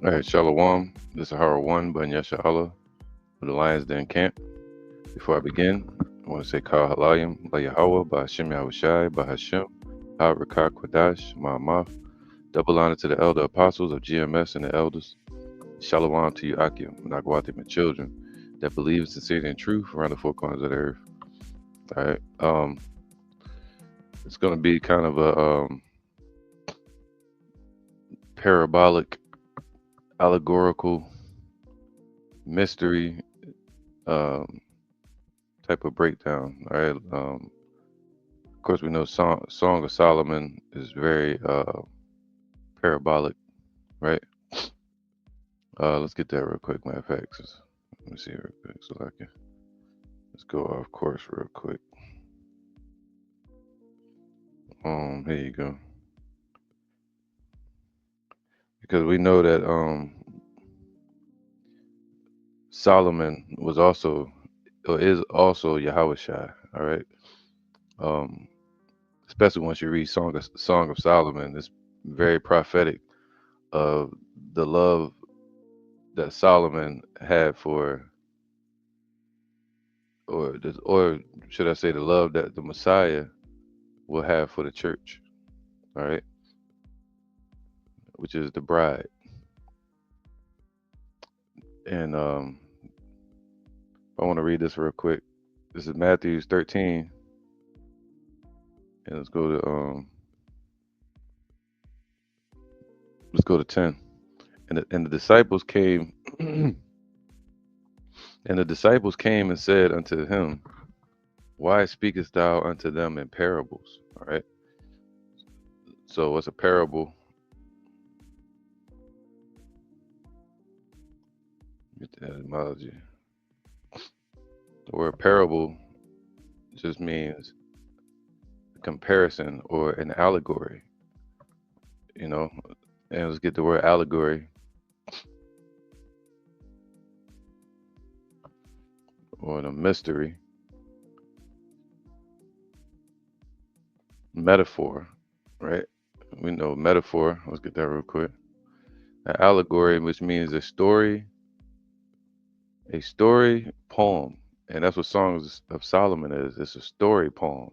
All right, Shalom. This is Hara One, Banya Allah, with the Lions Den Camp. Before I begin, I want to say Kal Halayim, La Yahweh, Bahashim Yahushai, Bahashim, Ha Rakak Kwadash, Ma'amaf. Double honor to the elder apostles of GMS and the elders. Shalom to you, Akim, Nagwatim, and children that believe in sincerity and truth around the four corners of the earth. All right. It's going to be kind of a parabolic, allegorical, mystery um, type of breakdown. All right. Of course, we know Song of Solomon is very parabolic, right? Let's get that real quick. Matter of fact, let me see real quick so I can let's go off course real quick. Here you go. Because we know that Solomon was also or is also Yahweh Shai. All right. Um, especially once you read Song of Solomon, it's very prophetic of the love that Solomon had for, or should I say, the love that the Messiah will have for the church. All right, which is the bride. And I want to read this real quick. This is Matthew 13, and let's go to 10. And the disciples came, and the disciples came and said unto him, Why speakest thou unto them in parables? All right. So what's a parable? Get the etymology. The word parable just means a comparison or an allegory, you know. And let's get the word allegory or the mystery, metaphor, right? We know metaphor. Let's get that real quick. An allegory, which means a story poem, and that's what Songs of Solomon is. It's a story poem.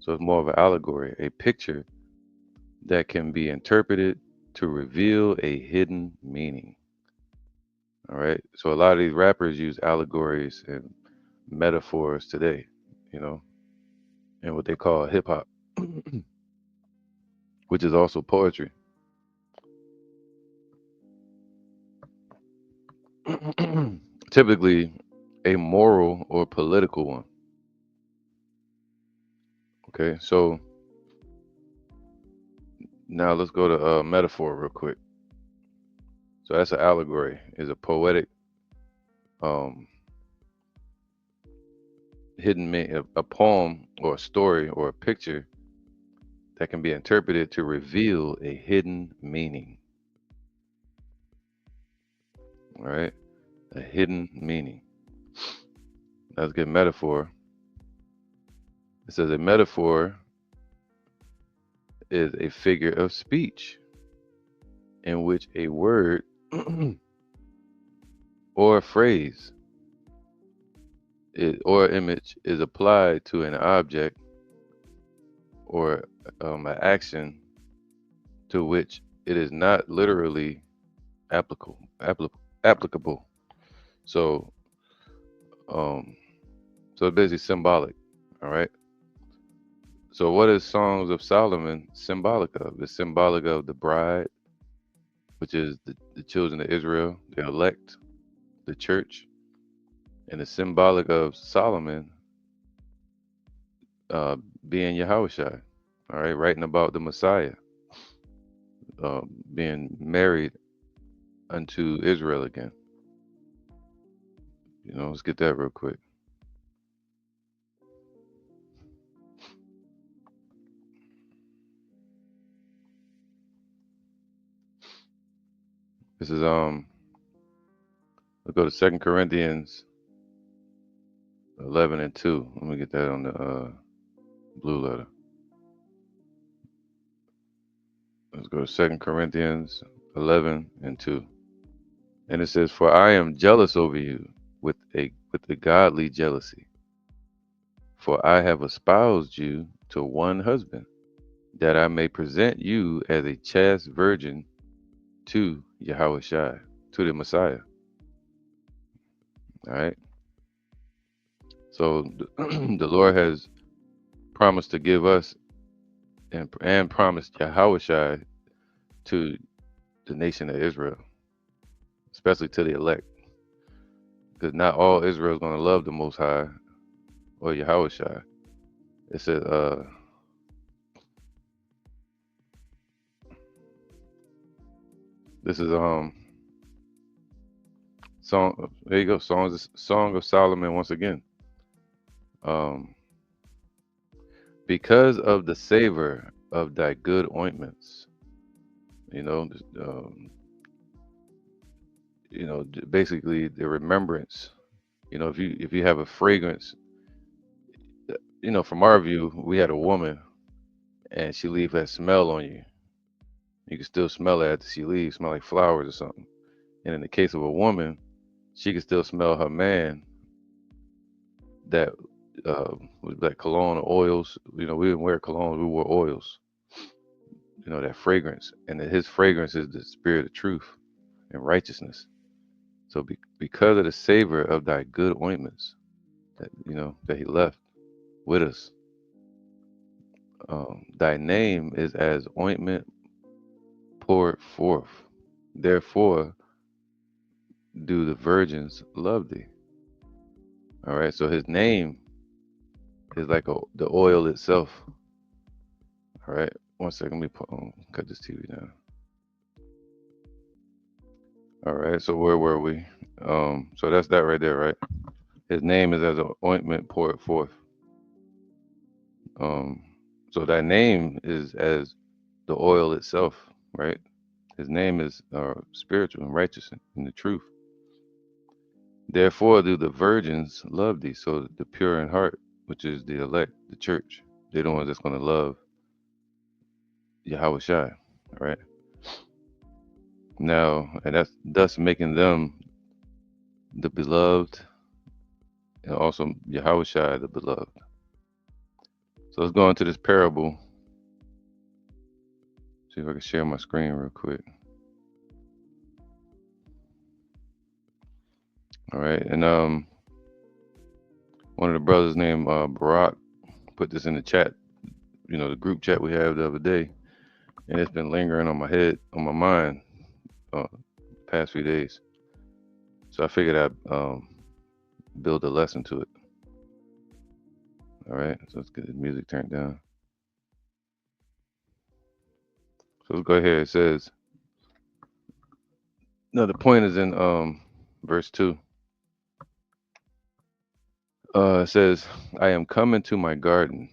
So it's more of an allegory, a picture that can be interpreted to reveal a hidden meaning. All right. So a lot of these rappers use allegories and metaphors today, you know, and what they call hip hop, which is also poetry. Typically a moral or political one. Okay. So now let's go to metaphor real quick. So that's an allegory, is a poetic um, hidden a poem or a story or a picture that can be interpreted to reveal a hidden meaning. All right, a hidden meaning. Let's get metaphor. It says a metaphor is a figure of speech in which a word or a phrase or image is applied to an object or an action to which it is not literally applicable. So, um, so it's basically symbolic. All right. So, what is Songs of Solomon symbolic of? It's symbolic of the bride, which is the children of Israel, the elect, the church, and it's symbolic of Solomon uh, being Yahushua. All right, writing about the Messiah being married unto Israel again. You know, let's get that real quick. This is let's go to Second Corinthians 11:2. Let me get that on the blue letter. Let's go to 2 Corinthians 11 and 2. And it says, "For I am jealous over you with a godly jealousy, for I have espoused you to one husband, that I may present you as a chaste virgin to Yahweh Shai, to the Messiah." All right. So the Lord has promised to give us and promised Yahweh Shai to the nation of Israel, especially to the elect, because not all Israel is going to love the Most High or Yahweh Shai. It says, this is song. There you go, Song of Solomon once again. Um, because of the savor of thy good ointments, you know, basically the remembrance. If you have a fragrance, from our view, we had a woman and she leave that smell on you. You can still smell it after she leaves, smell like flowers or something. And in the case of a woman, she can still smell her man that that cologne or oils. We didn't wear cologne, we wore oils. That fragrance, and that his fragrance is the spirit of truth and righteousness. So because of the savor of thy good ointments that he left with us, thy name is as ointment poured forth. Therefore, do the virgins love thee. All right. So his name is like the oil itself. All right. One second. Let me cut this TV down. All right. So where were we? So that's that right there, right? His name is as an ointment poured forth. Um, so that name is as the oil itself, right? His name is spiritual and righteous in the truth. Therefore, do the virgins love thee? So the pure in heart, which is the elect, the church, they're the ones that's going to love Yahweh Shai, right? Now, and that's thus making them the beloved, and also Yahweh Shai, the beloved. So let's go into this parable. See if I can share my screen real quick. All right, and one of the brothers named Barack put this in the chat. The group chat we have the other day, and it's been lingering on my head, on my mind, past few days. So I figured I'd build a lesson to it. All right, so let's get the music turned down. So let's go here. It says, no, the point is in verse 2. It says, I am coming to my garden.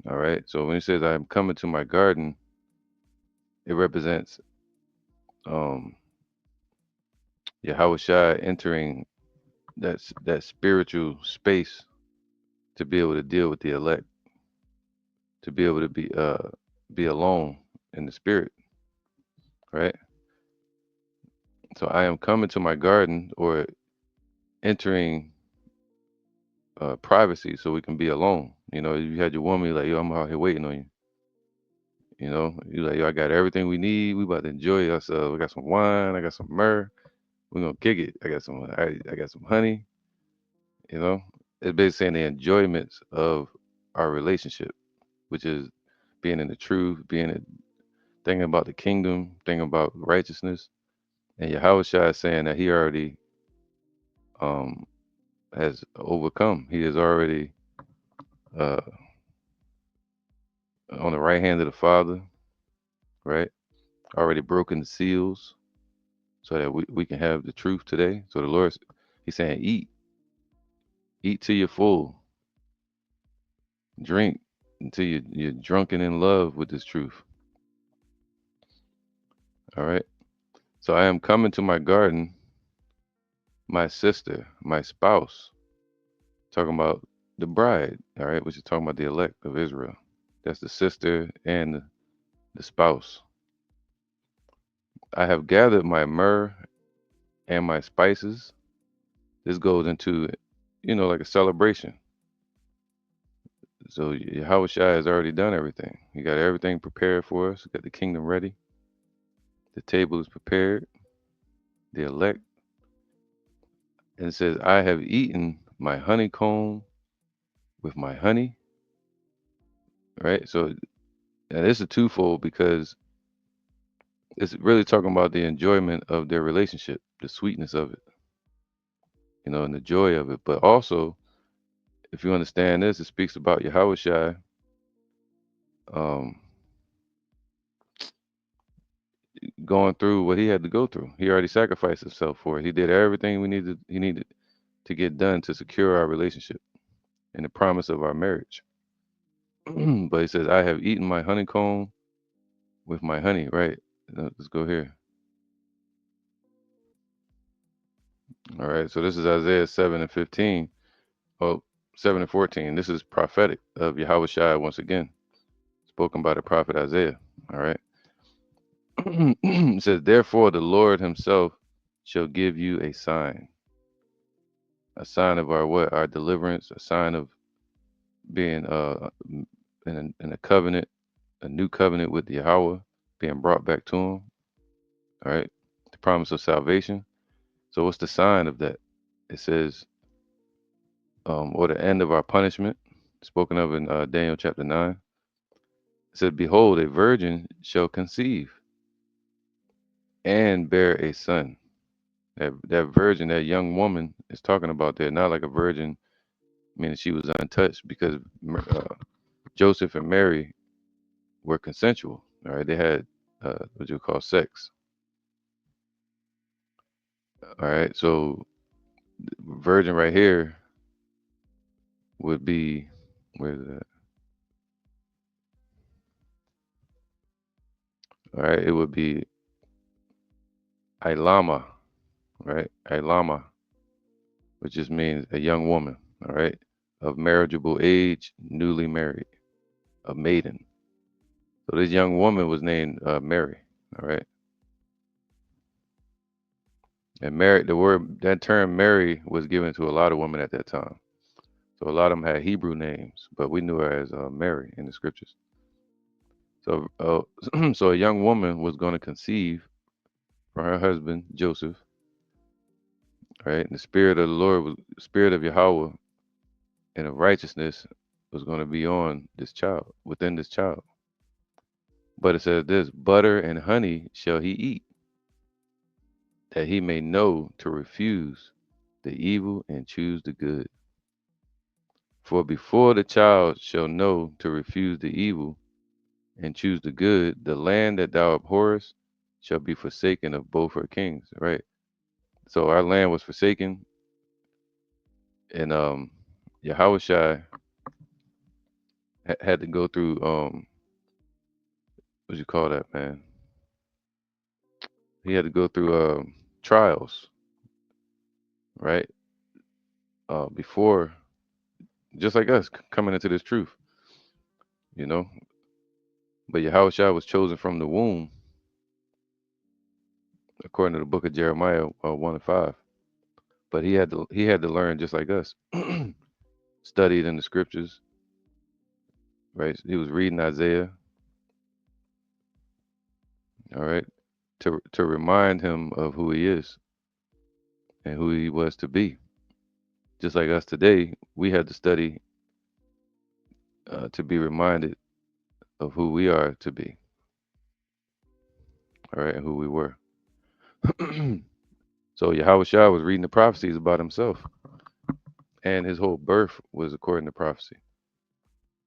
All right, so when it says I am coming to my garden, it represents Yahweh Shai entering that spiritual space to be able to deal with the elect, to be able to be alone in the spirit, right? So I am coming to my garden, or entering privacy, so we can be alone. You had your woman, you're like, yo, I'm out here waiting on you. You like, yo, I got everything we need. We about to enjoy ourselves. We got some wine. I got some myrrh. We're gonna kick it. I got some honey. You know, it's basically saying the enjoyments of our relationship, which is being in the truth, thinking about the kingdom, thinking about righteousness. And Yahweh Shai is saying that he already um has overcome. He is already uh on the right hand of the Father, right? Already broken the seals so that we can have the truth today. So the Lord, he's saying, eat till you're full, drink until you're drunken in love with this truth. All right. So I am coming to my garden, my sister, my spouse, talking about the bride, all right, which is talking about the elect of Israel. That's the sister and the spouse. I have gathered my myrrh and my spices. This goes into, like a celebration. So Yahweh Shai has already done everything. He got everything prepared for us. Got the kingdom ready. The table is prepared. The elect. And it says, I have eaten my honeycomb with my honey. Right. So and it's a twofold because it's really talking about the enjoyment of their relationship, the sweetness of it, and the joy of it. But also, if you understand this, it speaks about Yahweh Shai um, going through what he had to go through. He already sacrificed himself for it. He did everything he needed to get done to secure our relationship and the promise of our marriage. But he says, I have eaten my honeycomb with my honey, right? Let's go here. All right. So this is Isaiah 7 and 15. Oh, 7 and 14. This is prophetic of Yahweh Shai once again, spoken by the prophet Isaiah. All right. It says, therefore, the Lord himself shall give you a sign of our what? Our deliverance, a sign of being in a covenant, a new covenant with Yahweh, being brought back to him. All right. The promise of salvation. So what's the sign of that? It says, or the end of our punishment, spoken of in Daniel chapter 9. It said, behold, a virgin shall conceive and bear a son. That virgin, that young woman is talking about there, not like a virgin, meaning she was untouched, because Joseph and Mary were consensual. All right, they had what you call sex. All right, so virgin right here would be, where is that? All right, it would be Ilama, right? Ilama, which just means a young woman, all right, of marriageable age, newly married, a maiden. So this young woman was named Mary, all right. And Mary, that term Mary was given to a lot of women at that time. So a lot of them had Hebrew names, but we knew her as Mary in the scriptures. So, so a young woman was going to conceive from her husband Joseph, right? And the spirit of the Lord, spirit of Yahweh, and of righteousness was going to be on this child, within this child. But it says this: butter and honey shall he eat, that he may know to refuse the evil and choose the good. For before the child shall know to refuse the evil and choose the good, the land that thou abhorrest shall be forsaken of both her kings. Right. So our land was forsaken, and Yahushua had to go through what you call that, man? He had to go through trials, right? Before, just like us coming into this truth, you know. But Yahushua was chosen from the womb, according to the book of Jeremiah 1 and 5. But he had to learn just like us, studied in the scriptures, right? He was reading Isaiah, all right, to remind him of who he is and who he was to be. Just like us today, we had to study to be reminded of who we are to be, all right, and who we were. So Yahweh Shah was reading the prophecies about himself, and his whole birth was according to prophecy.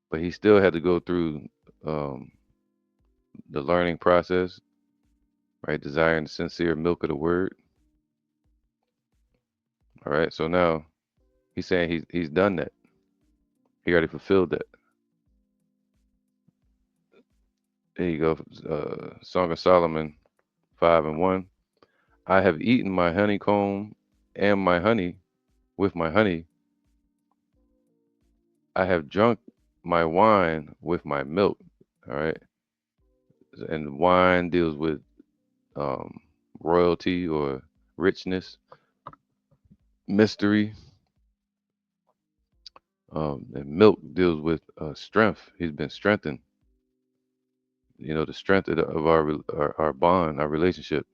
But he still had to go through um, the learning process, right? Desiring the sincere milk of the word. All right. So now he's saying he's done that. He already fulfilled that. There you go. Song of Solomon 5 and 1. I have eaten my honeycomb and my honey with my honey. I have drunk my wine with my milk. All right. And wine deals with um, royalty or richness, mystery. And milk deals with strength. He's been strengthened. The strength of our bond, our relationship.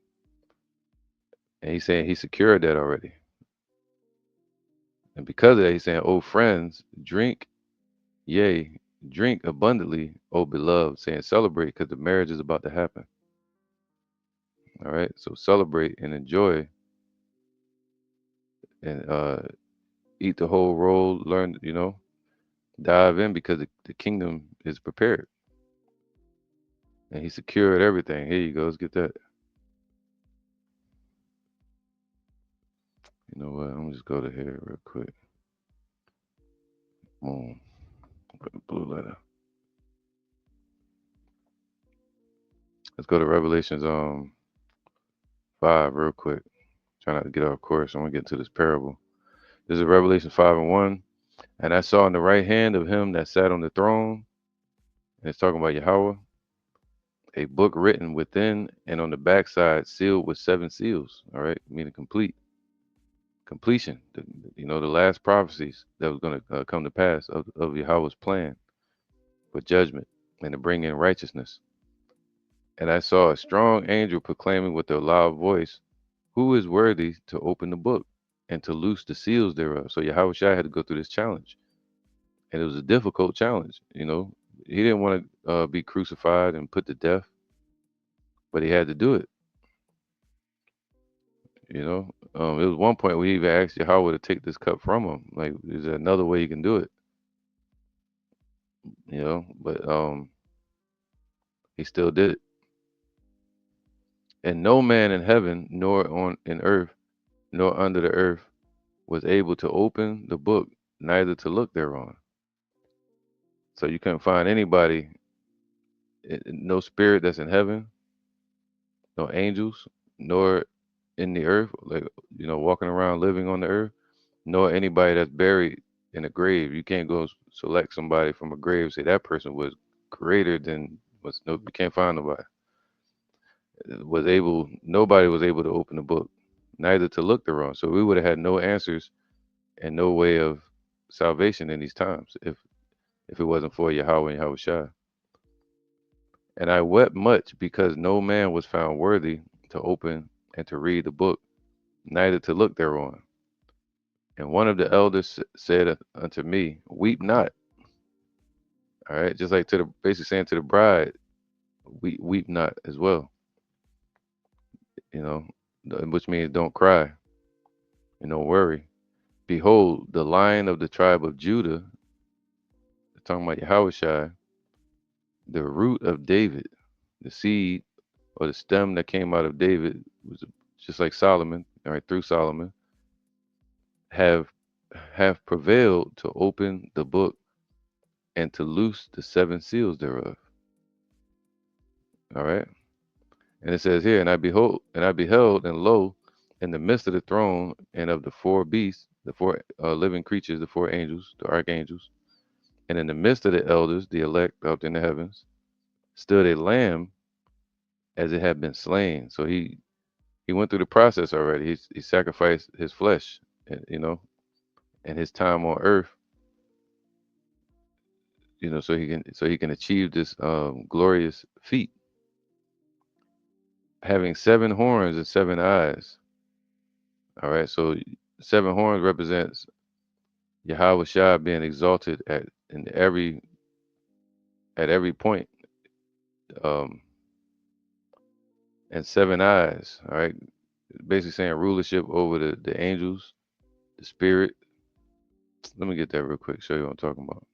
And he's saying he secured that already. And because of that, he's saying, "Oh, friends, drink, yea, drink abundantly, oh beloved," saying celebrate because the marriage is about to happen. All right. So celebrate and enjoy and eat the whole roll, learn, dive in because the kingdom is prepared. And he secured everything. Here you go. Let's get that. You know what? I'm gonna just go to here real quick. Boom. Blue letter. Let's go to Revelations 5 real quick. Try not to get off course. I'm gonna get into this parable. This is Revelation 5:1. And I saw in the right hand of him that sat on the throne, and it's talking about Yahweh, a book written within and on the backside, sealed with 7 seals. All right, meaning completion. The last prophecies that was going to come to pass of Yahweh's plan for judgment and to bring in righteousness. And I saw a strong angel proclaiming with a loud voice, "Who is worthy to open the book and to loose the seals thereof?" So Yahweh Shai had to go through this challenge, and it was a difficult challenge. He didn't want to be crucified and put to death, but he had to do it. It was one point where he even asked Yahweh to take this cup from him. Like, is there another way you can do it? But he still did it. And no man in heaven, nor on in earth, nor under the earth, was able to open the book, neither to look thereon. So you couldn't find anybody, no spirit that's in heaven, no angels, nor in the earth, like walking around living on the earth, nor anybody that's buried in a grave. You can't go select somebody from a grave, say that person was greater than was no. You can't find nobody. Nobody was able to open the book, neither to look thereon. So we would have had no answers and no way of salvation in these times if it wasn't for Yahweh and Yahweh Shai. And I wept much because no man was found worthy to open and to read the book, neither to look thereon. And one of the elders said unto me, "Weep not." All right, just like basically saying to the bride, weep not as well. You know, which means don't cry and don't worry. Behold, the Lion of the tribe of Judah, talking about Yahushua, the root of David, the seed or the stem that came out of David, was just like Solomon, all right, through Solomon, have have prevailed to open the book and to loose the 7 seals thereof. All right. And it says here, and I beheld, and lo, in the midst of the throne and of the 4 beasts, the 4 living creatures, the 4 angels, the archangels, and in the midst of the elders, the elect out in the heavens, stood a lamb as it had been slain. So he went through the process already. He sacrificed his flesh, and his time on earth, so he can achieve this glorious feat, having 7 horns and 7 eyes. All right, so 7 horns represents Yahweh Shai being exalted at every point, um, and 7 eyes. All right, basically saying rulership over the angels, the spirit. Let me get that real quick. Show you what I'm talking about.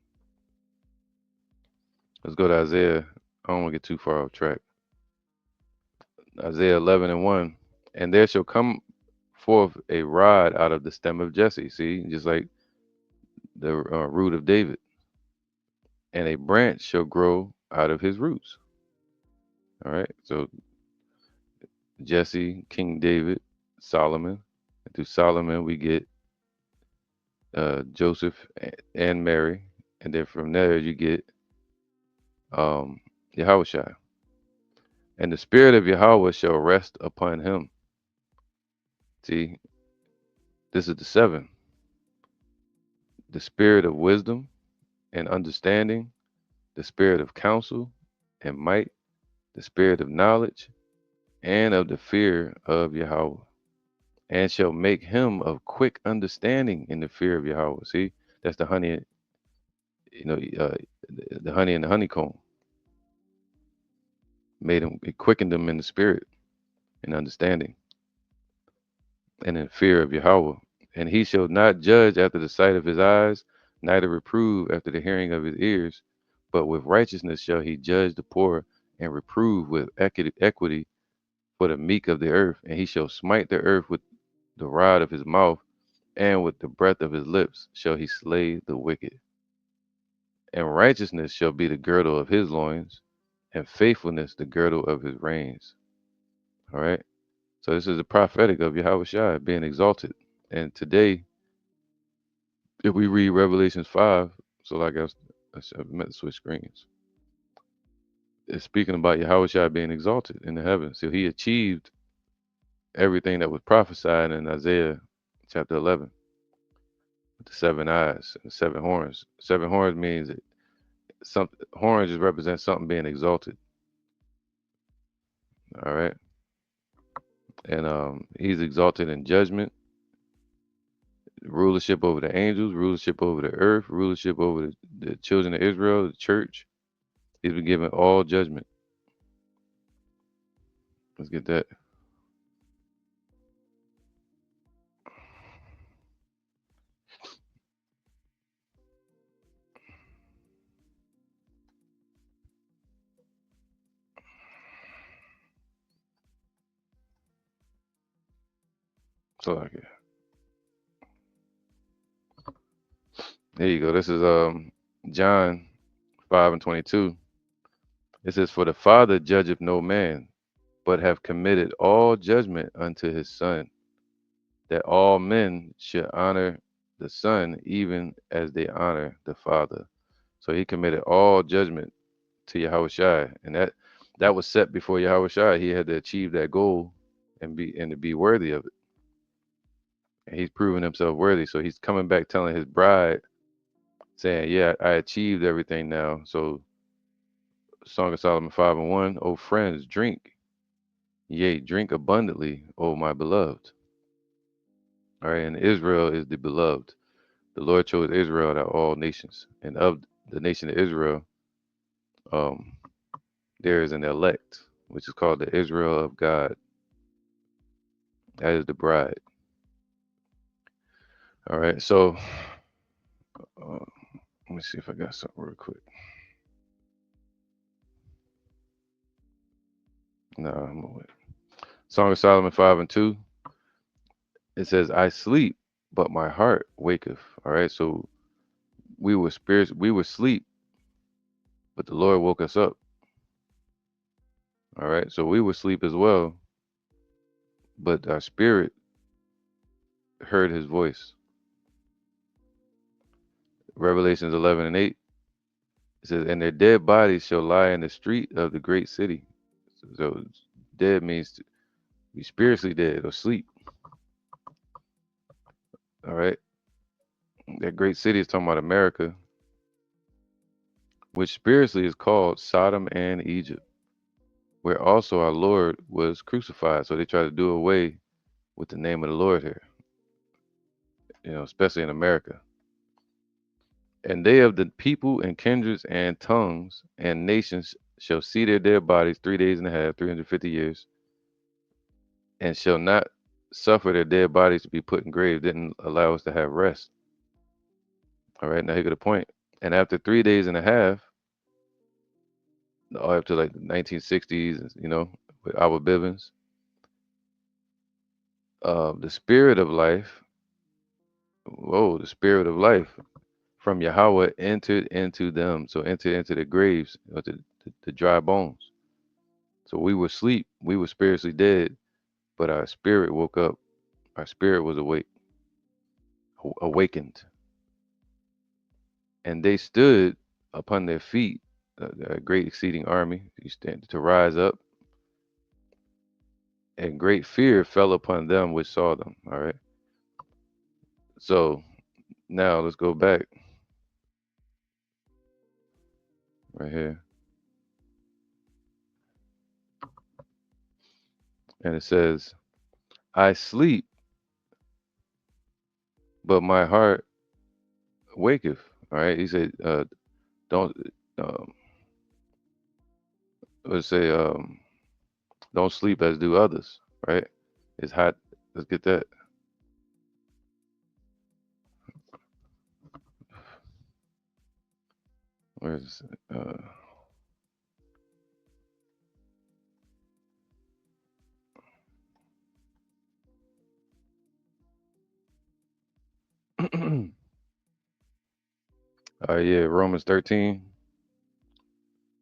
Let's go to Isaiah. I don't want to get too far off track. Isaiah 11:1, and there shall come forth a rod out of the stem of Jesse. See, just like the root of David, and a branch shall grow out of his roots. All right, so Jesse, King David, Solomon. And through Solomon, we get Joseph and Mary, and then from there you get Yahushua. And the spirit of Yahweh shall rest upon him. See, this is the seven. The spirit of wisdom and understanding, the spirit of counsel and might, the spirit of knowledge and of the fear of Yahweh, and shall make him of quick understanding in the fear of Yahweh. See, that's the honey, you know, the honey and the honeycomb made him, it quickened him in the spirit and understanding and in fear of Yahweh. And he shall not judge after the sight of his eyes, neither reprove after the hearing of his ears, but with righteousness shall he judge the poor and reprove with equity for the meek of the earth. And he shall smite the earth with the rod of his mouth, and with the breath of his lips shall he slay the wicked. And righteousness shall be the girdle of his loins, and faithfulness the girdle of his reins. All right. So this is the prophetic of Yahweh Shai being exalted. And today, if we read Revelations 5, so like I meant to switch screens. It's speaking about Yahweh Shai being exalted in the heavens. So he achieved everything that was prophesied in Isaiah chapter 11 with the seven eyes and the seven horns. Seven horns means that some horns just represent something being exalted. All right. And he's exalted in judgment, rulership over the angels, rulership over the earth, rulership over the children of Israel, the church. He's been given all judgment. Let's get that. So like, there you go. This is John 5:22. It says, "For the Father judgeth no man, but have committed all judgment unto his Son, that all men should honor the Son, even as they honor the Father." So he committed all judgment to Yahweh Shai, and that was set before Yahweh Shai. He had to achieve that goal and to be worthy of it. And he's proven himself worthy. So he's coming back telling his bride, saying, "Yeah, I achieved everything now." So Song of Solomon 5:1, "O friends, drink, yea, drink abundantly, O my beloved." All right, and Israel is the beloved. The Lord chose Israel out of all nations, and of the nation of Israel, um, there is an elect, which is called the Israel of God. That is the bride. All right, so let me see if I got something real quick. No, I'm gonna wait. Song of Solomon 5:2. It says, "I sleep, but my heart waketh." All right, so we were asleep, but the Lord woke us up. All right, so we were asleep as well, but our spirit heard His voice. Revelations 11:8. It says, "And their dead bodies shall lie in the street of the great city." So dead means to be spiritually dead or sleep. All right, that great city is talking about America, which spiritually is called Sodom and Egypt, where also our Lord was crucified. So they try to do away with the name of the Lord here, especially in America. "And they of the people and kindreds and tongues and nations shall see their dead bodies 3 days and a half, 350 years, and shall not suffer their dead bodies to be put in graves." Didn't allow us to have rest. All right, now here go the point. "And after 3 days and a half, all up to like the 1960s, with Albert Bivens, the spirit of life, the spirit of life from Yahweh entered into them." So entered into the graves, the dry bones. So we were asleep, we were spiritually dead, but our spirit woke up. Our spirit was awakened. "And they stood upon their feet, a great exceeding army. You stand to rise up. and great fear fell upon them which saw them. All right. So now let's go back right here. And it says, I sleep, but my heart waketh. All right. He said, don't, um, let's say, don't sleep as do others. Right. It's hot. Let's get that. Where's, yeah, Romans 13.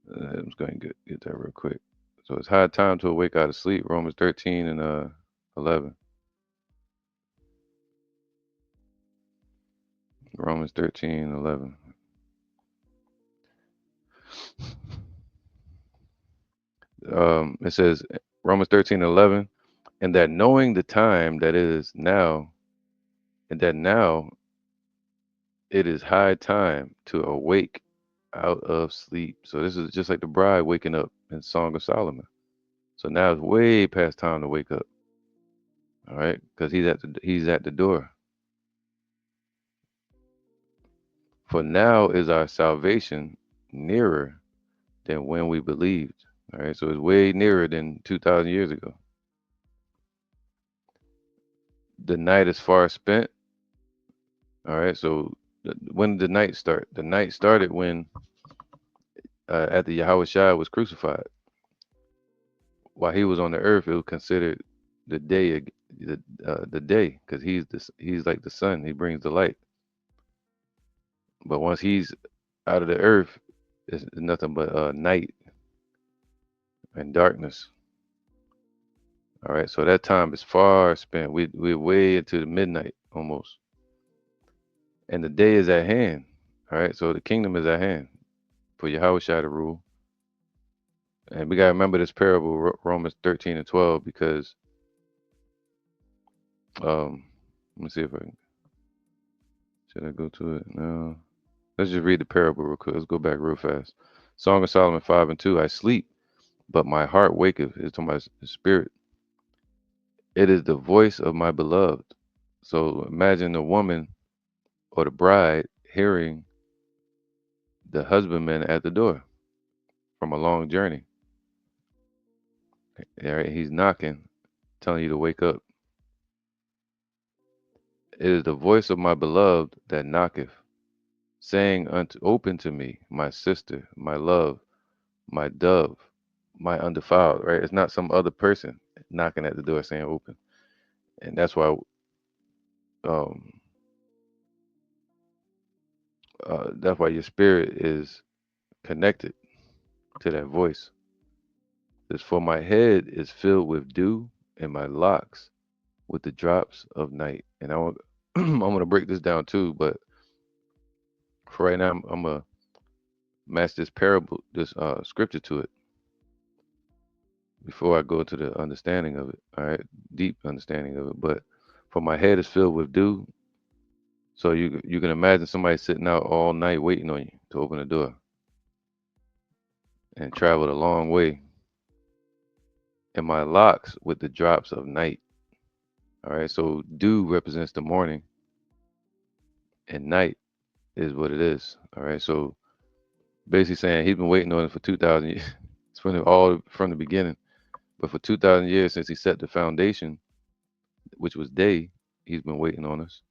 I'm just going to get that real quick. So it's high time to awake out of sleep. Romans 13 and 11. Romans 13 and 11. It says Romans 13 and 11, and that knowing the time that it is now, and that now it is high time to awake out of sleep. So this is just like the bride waking up in Song of Solomon. So now it's way past time to wake up. All right, because he's at the door. For now is our salvation nearer than when we believed. All right, so it's way nearer than 2,000 years ago. The night is far spent. All right, so when did the night start? The night started when after Yahweh Shai was crucified. While he was on the earth, it was considered the day, the day, because he's like the sun. He brings the light. But once he's out of the earth, it's nothing but night and darkness. All right, so that time is far spent. We're way into the midnight almost, and the day is at hand. All right, so the kingdom is at hand for Yahweh Shai to rule, and we gotta remember this parable, Romans 13 and 12, because let me see if I can. Should I go to it? No. Let's just read the parable real quick. Let's go back real fast. Song of Solomon 5 and 2. I sleep, but my heart waketh. It's to my spirit. It is the voice of my beloved. So imagine the woman or the bride hearing the husbandman at the door from a long journey. All right, he's knocking, telling you to wake up. It is the voice of my beloved that knocketh, saying unto open to me, my sister, my love, my dove, my undefiled. Right? It's not some other person knocking at the door saying open. And um that's why your spirit is connected to that voice. It's for my head is filled with dew and my locks with the drops of night. And I'm gonna break this down too, but for right now I'm gonna match this parable, this scripture to it before I go to the understanding of it. All right, deep understanding of it. But for my head is filled with dew, so you can imagine somebody sitting out all night waiting on you to open the door and traveled a long way. And my locks with the drops of night. All right, so dew represents the morning, and night is what it is. All right, so basically saying he's been waiting on it for 2,000 years. It's from the beginning. But for 2,000 years since he set the foundation, which was day, he's been waiting on us.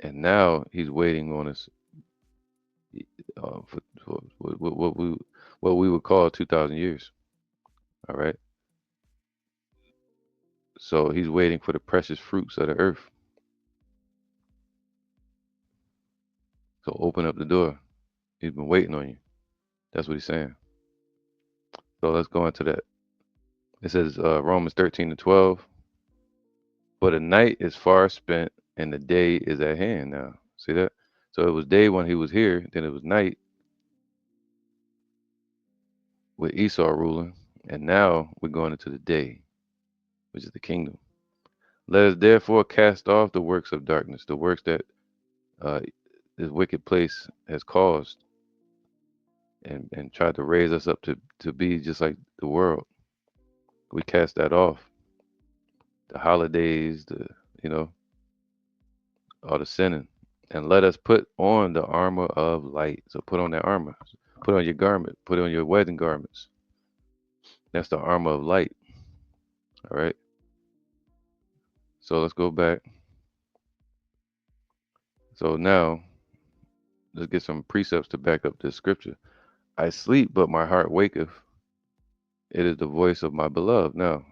And now he's waiting on us for what we would call 2,000 years. All right. So he's waiting for the precious fruits of the earth. So open up the door. He's been waiting on you. That's what he's saying. So let's go into that. It says Romans 13 to 12. But the night is far spent and the day is at hand now. See that? So it was day when he was here, then it was night with Esau ruling, and now we're going into the day. which is the kingdom. Let us therefore cast off the works of darkness, the works that uh, this wicked place has caused, and tried to raise us up to be just like the world. We cast that off. The holidays, you know, all the sinning, and let us put on the armor of light. So put on that armor. Put on your garment. Put on your wedding garments. That's the armor of light. All right. So let's go back. So now let's get some precepts to back up this scripture. I sleep, but my heart waketh. It is the voice of my beloved. Now,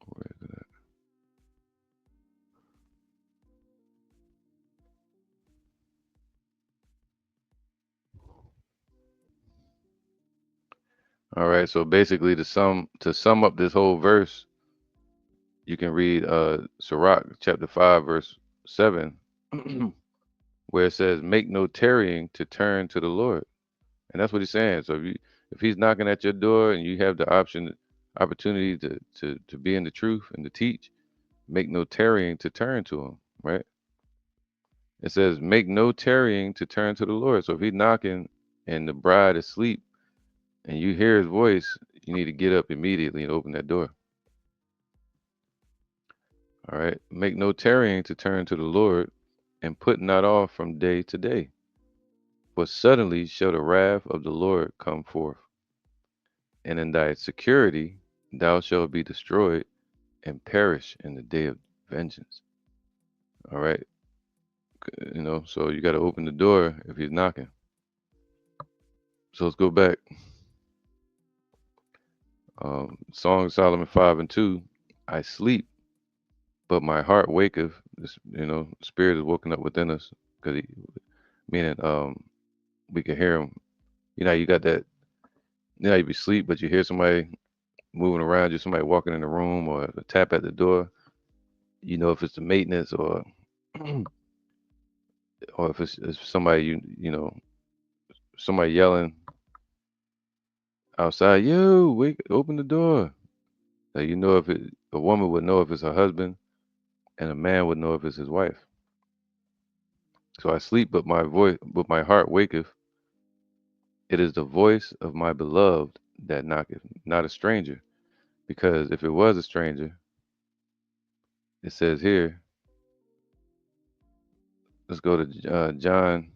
where is it at? All right. So basically, to sum up this whole verse, you can read Sirach chapter 5 verse 7, where it says, "Make no tarrying to turn to the Lord." And that's what he's saying. So if he's knocking at your door and you have the opportunity to be in the truth and to teach, make no tarrying to turn to him, right? It says, make no tarrying to turn to the Lord. So if he's knocking and the bride is asleep and you hear his voice, you need to get up immediately and open that door. All right. Make no tarrying to turn to the Lord, and put not off from day to day. For suddenly shall the wrath of the Lord come forth, and in thy security thou shalt be destroyed and perish in the day of vengeance. All right. So you got to open the door if he's knocking. So let's go back. Song of Solomon 5 and 2. I sleep, but my heart waketh. This, spirit is woken up within us because meaning, we can hear him. You got that. You be asleep, but you hear somebody moving around you, somebody walking in the room, or a tap at the door. You know if it's the maintenance, or or if it's somebody somebody yelling outside. You wake, open the door. Like, if a woman would know if it's her husband, and a man would know if it's his wife. So I sleep, but my heart waketh. It is the voice of my beloved that knocketh, not a stranger. Because if it was a stranger, it says here, let's go to John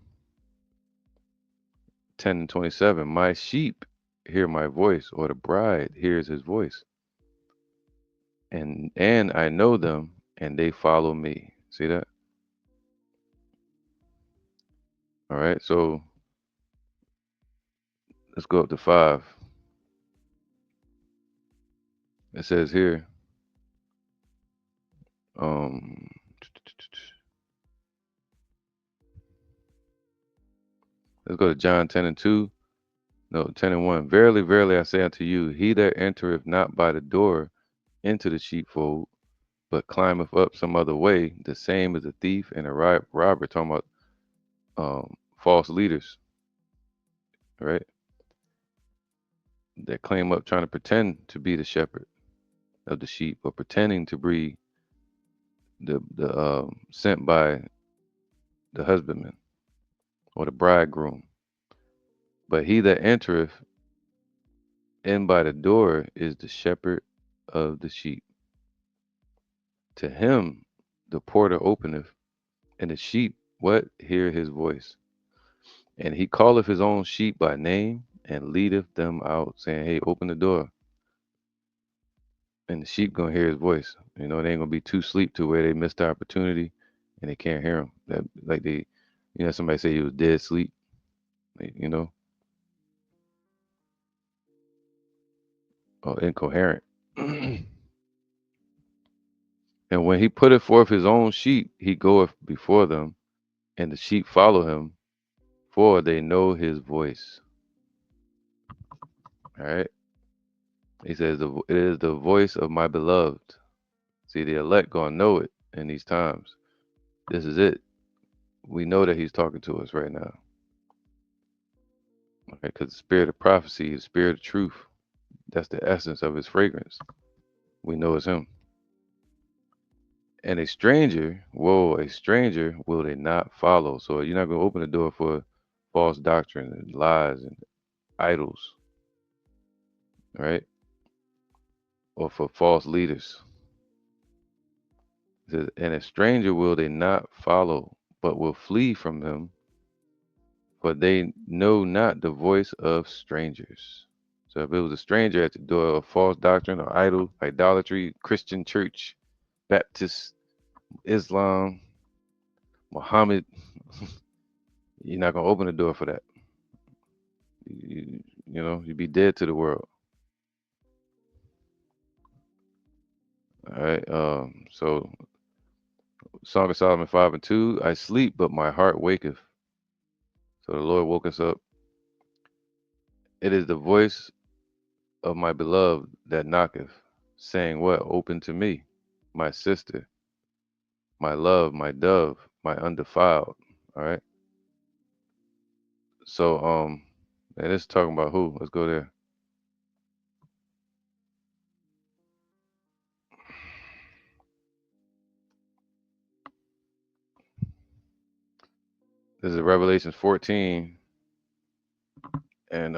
10:27. My sheep hear my voice, or the bride hears his voice, and I know them, and they follow me. See that? All right. So let's go up to 5. It says here, um, let's go to John 10:2. No, 10:1. Verily, verily, I say unto you, he that entereth not by the door into the sheepfold, but climbeth up some other way, the same is a thief and a robber. Talking about false leaders, right? That claim up trying to pretend to be the shepherd of the sheep, or pretending to be the sent by the husbandman or the bridegroom. But he that entereth in by the door is the shepherd of the sheep. To him the porter openeth, and the sheep what hear his voice. And he calleth his own sheep by name and leadeth them out, saying, "Hey, open the door." And the sheep gonna hear his voice. They ain't gonna be too sleep to where they missed the opportunity and they can't hear him. That like somebody say he was dead sleep, or incoherent. And when he putteth forth his own sheep, he goeth before them, and the sheep follow him, for they know his voice. All right. He says, "It is the voice of my beloved." See, the elect gonna know it in these times. This is it. We know that he's talking to us right now. Okay, because the spirit of prophecy is the spirit of truth. That's the essence of his fragrance. We know it's him. And a stranger, whoa, a stranger will they not follow. So you're not going to open the door for false doctrine and lies and idols, right? Or for false leaders. It says, and a stranger will they not follow, but will flee from them, for they know not the voice of strangers. So if it was a stranger at the door of false doctrine or idol, idolatry, Christian church, Baptist, Islam, Muhammad, you're not gonna open the door for that. You'd be dead to the world. All right. So Song of Solomon 5:2, I sleep, but my heart waketh. So the Lord woke us up. It is the voice of my beloved that knocketh, saying, what? Open to me, my sister, my love, my dove, my undefiled. All right. So and it's talking about who? Let's go there. This is Revelation 14 and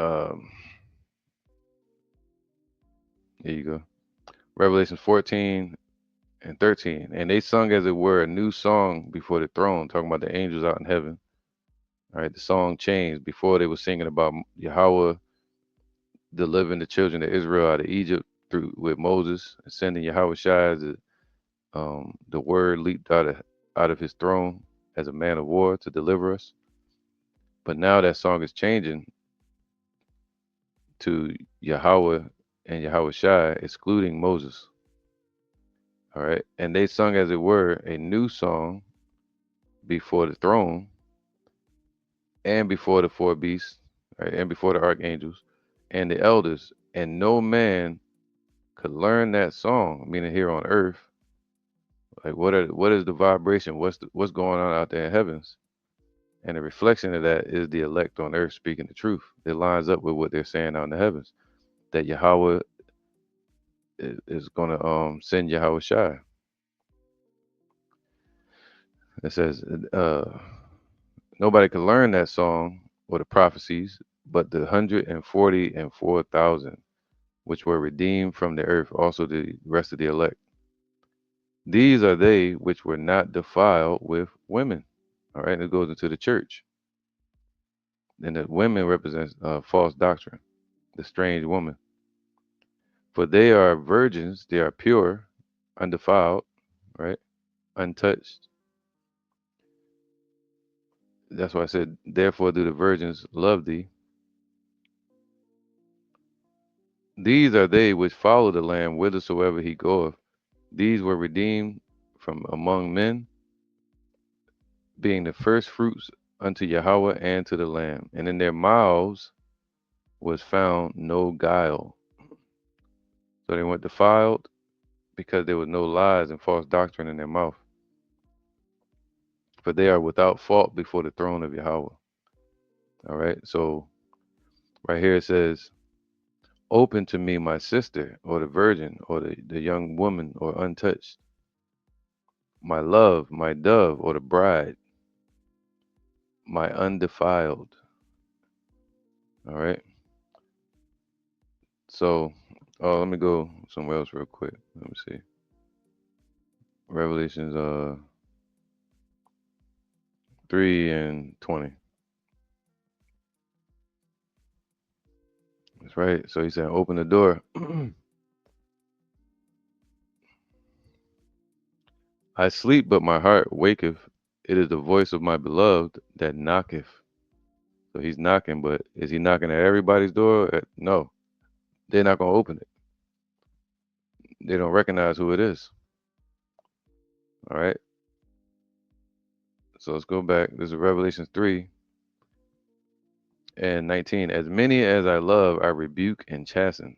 here you go. Revelation 14 and 13. And they sung as it were a new song before the throne, talking about the angels out in heaven. All right, the song changed. Before they were singing about Yahweh delivering the children of Israel out of Egypt through with Moses and sending Yahweh Shai as the word leaped out of his throne as a man of war to deliver us. But now that song is changing to Yahweh and Yahweh Shai, excluding Moses. All right. And they sung, as it were, a new song before the throne and before the four beasts, right, and before the archangels and the elders. And no man could learn that song, meaning here on earth. Like what is the vibration? What's going on out there in heavens? And the reflection of that is the elect on earth speaking the truth. It lines up with what they're saying out in the heavens. That Yahweh is gonna send Yahweh Shai. It says nobody could learn that song or the prophecies, but the 144,000 which were redeemed from the earth, also the rest of the elect. These are they which were not defiled with women. All right, and it goes into the church. And the women represents false doctrine, the strange woman. For they are virgins, they are pure, undefiled, right, untouched. That's why I said, therefore do the virgins love thee. These are they which follow the Lamb whithersoever he goeth. These were redeemed from among men, being the first fruits unto Yahweh and to the Lamb. And in their mouths was found no guile. So they weren't defiled because there was no lies and false doctrine in their mouth. For they are without fault before the throne of Yahweh. All right. So right here it says, open to me, my sister, or the virgin, or the young woman, or untouched. My love, my dove, or the bride, my undefiled. All right. So, let me go somewhere else real quick. Let me see. Revelations 3 and 20. That's right. So he said, open the door. I sleep, but my heart waketh. It is the voice of my beloved that knocketh. So he's knocking, but is he knocking at everybody's door? No, they're not going to open it. They don't recognize who it is. All right. So let's go back. This is Revelation 3 and 19. As many as I love, I rebuke and chasten.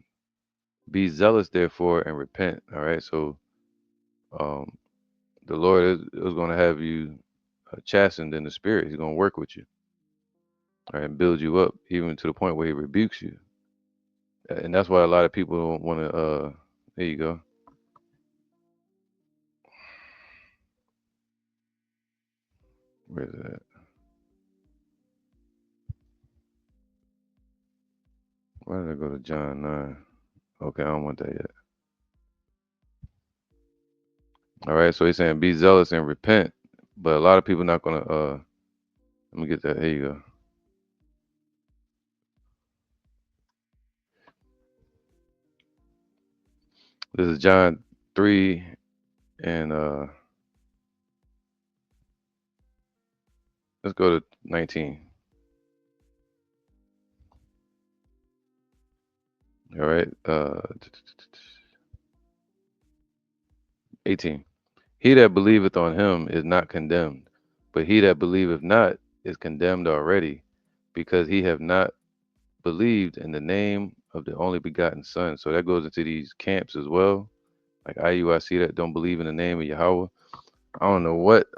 Be zealous, therefore, and repent. All right. So um, the Lord is going to have you chastened in the spirit. He's going to work with you, all right, and build you up, even to the point where he rebukes you. And that's why a lot of people want to. There you go. Where's that? Why did I go to John 9? Okay, I don't want that yet. All right, so he's saying be zealous and repent, but a lot of people not gonna. Let me get that. Here you go. This is John 3 and let's go to 19. All right, 18. He that believeth on him is not condemned, but he that believeth not is condemned already, because he have not believed in the name of the only begotten Son. So that goes into these camps as well, like IUIC that don't believe in the name of Yahweh. I don't know what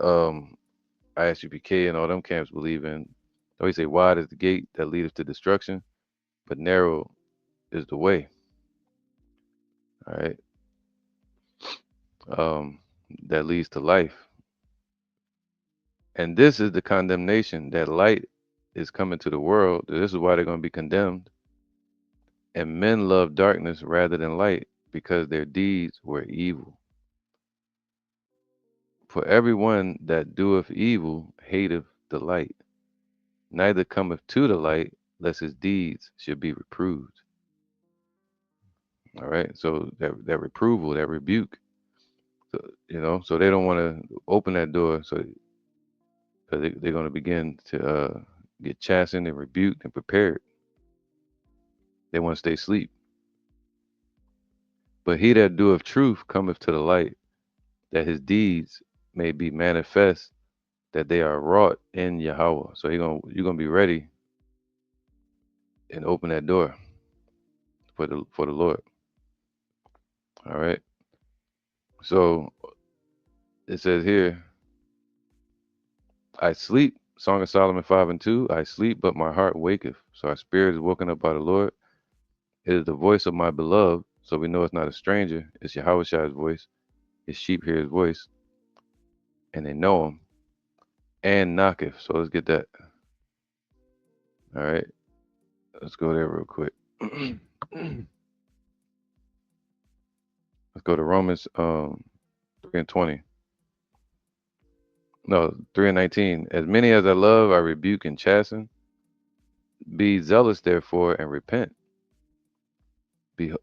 ISUPK and all them camps believe in. They always say wide is the gate that leadeth to destruction, but narrow is the way. All right, um, that leads to life. And this is the condemnation that light is coming to the world. This is why they're going to be condemned. And men love darkness rather than light because their deeds were evil. For everyone that doeth evil hateth the light, neither cometh to the light, lest his deeds should be reproved. All right. So that reproval, that rebuke, so, so they don't want to open that door. So they're going to begin to get chastened and rebuked and prepared. They want to stay asleep. But he that doeth truth cometh to the light, that his deeds may be manifest, that they are wrought in Yahweh. So you're gonna be ready and open that door for the Lord. All right. So it says here, I sleep. Song of Solomon 5:2. I sleep, but my heart waketh. So our spirit is woken up by the Lord. It is the voice of my beloved. So we know it's not a stranger. It's Yahweh Shai's voice. His sheep hear his voice, and they know him. And knocketh. So let's get that. All right. Let's go there real quick. Let's go to Romans 3:20. No, 3:19. As many as I love, I rebuke and chasten. Be zealous, therefore, and repent. Be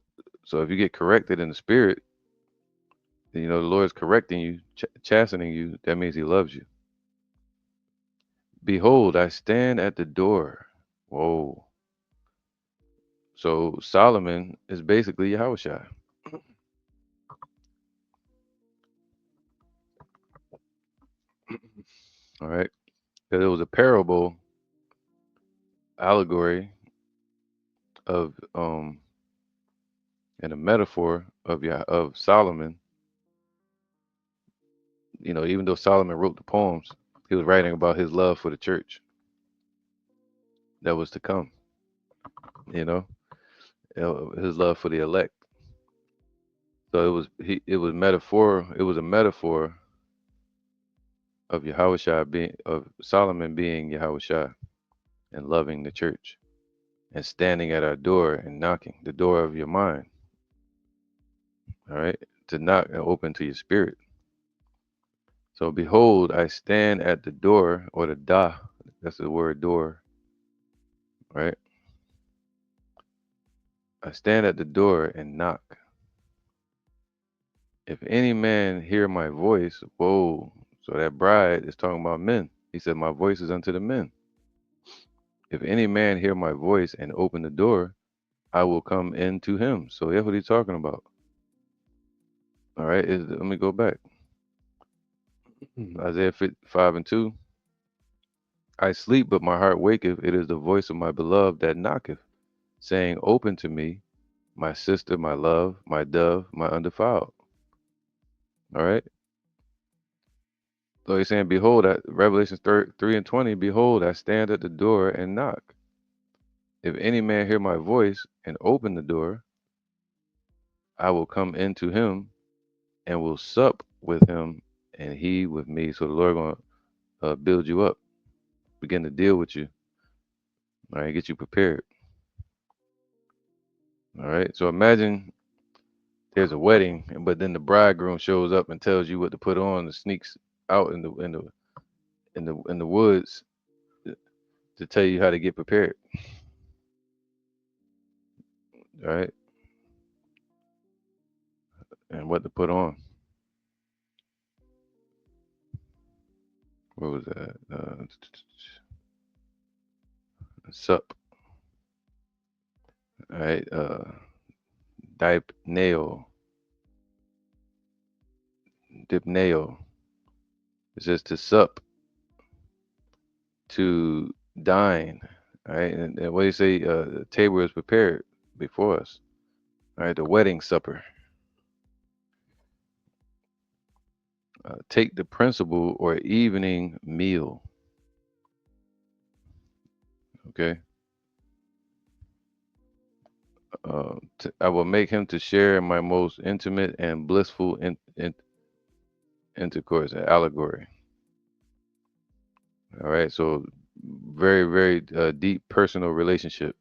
so if you get corrected in the spirit, then the Lord is correcting you, chastening you. That means He loves you. Behold, I stand at the door. Whoa. So Solomon is basically Yahushua. All right. Because it was a parable, allegory of and a metaphor of Solomon. Even though Solomon wrote the poems, he was writing about his love for the church that was to come. You know, his love for the elect. So it was a metaphor of of Solomon being Yahushua and loving the church and standing at our door and knocking the door of your mind. All right, to knock and open to your spirit. So behold, I stand at the door, or the da. That's the word door, right? I stand at the door and knock. If any man hear my voice, whoa. So that bride is talking about men. He said, my voice is unto the men. If any man hear my voice and open the door, I will come in to him. So that's what he's talking about. All right. Let me go back. Isaiah 5:2. I sleep, but my heart waketh. It is the voice of my beloved that knocketh, saying, open to me, my sister, my love, my dove, my undefiled. All right. So he's saying, behold, at Revelation 3:20, behold, I stand at the door and knock. If any man hear my voice and open the door, I will come into him and will sup with him and he with me. So the Lord going to build you up, begin to deal with you, all right, get you prepared. All right. So imagine there's a wedding, but then the bridegroom shows up and tells you what to put on and sneaks out in the woods to tell you how to get prepared. All right. And what to put on. What was that? Sup. All right. Dipneo. Dipneo. It says to sup, to dine. All right. And what do you say? The table is prepared before us. All right. The wedding supper. Take the principal or evening meal. Okay. I will make him to share in my most intimate and blissful intercourse, allegory. All right. So very, very deep personal relationship.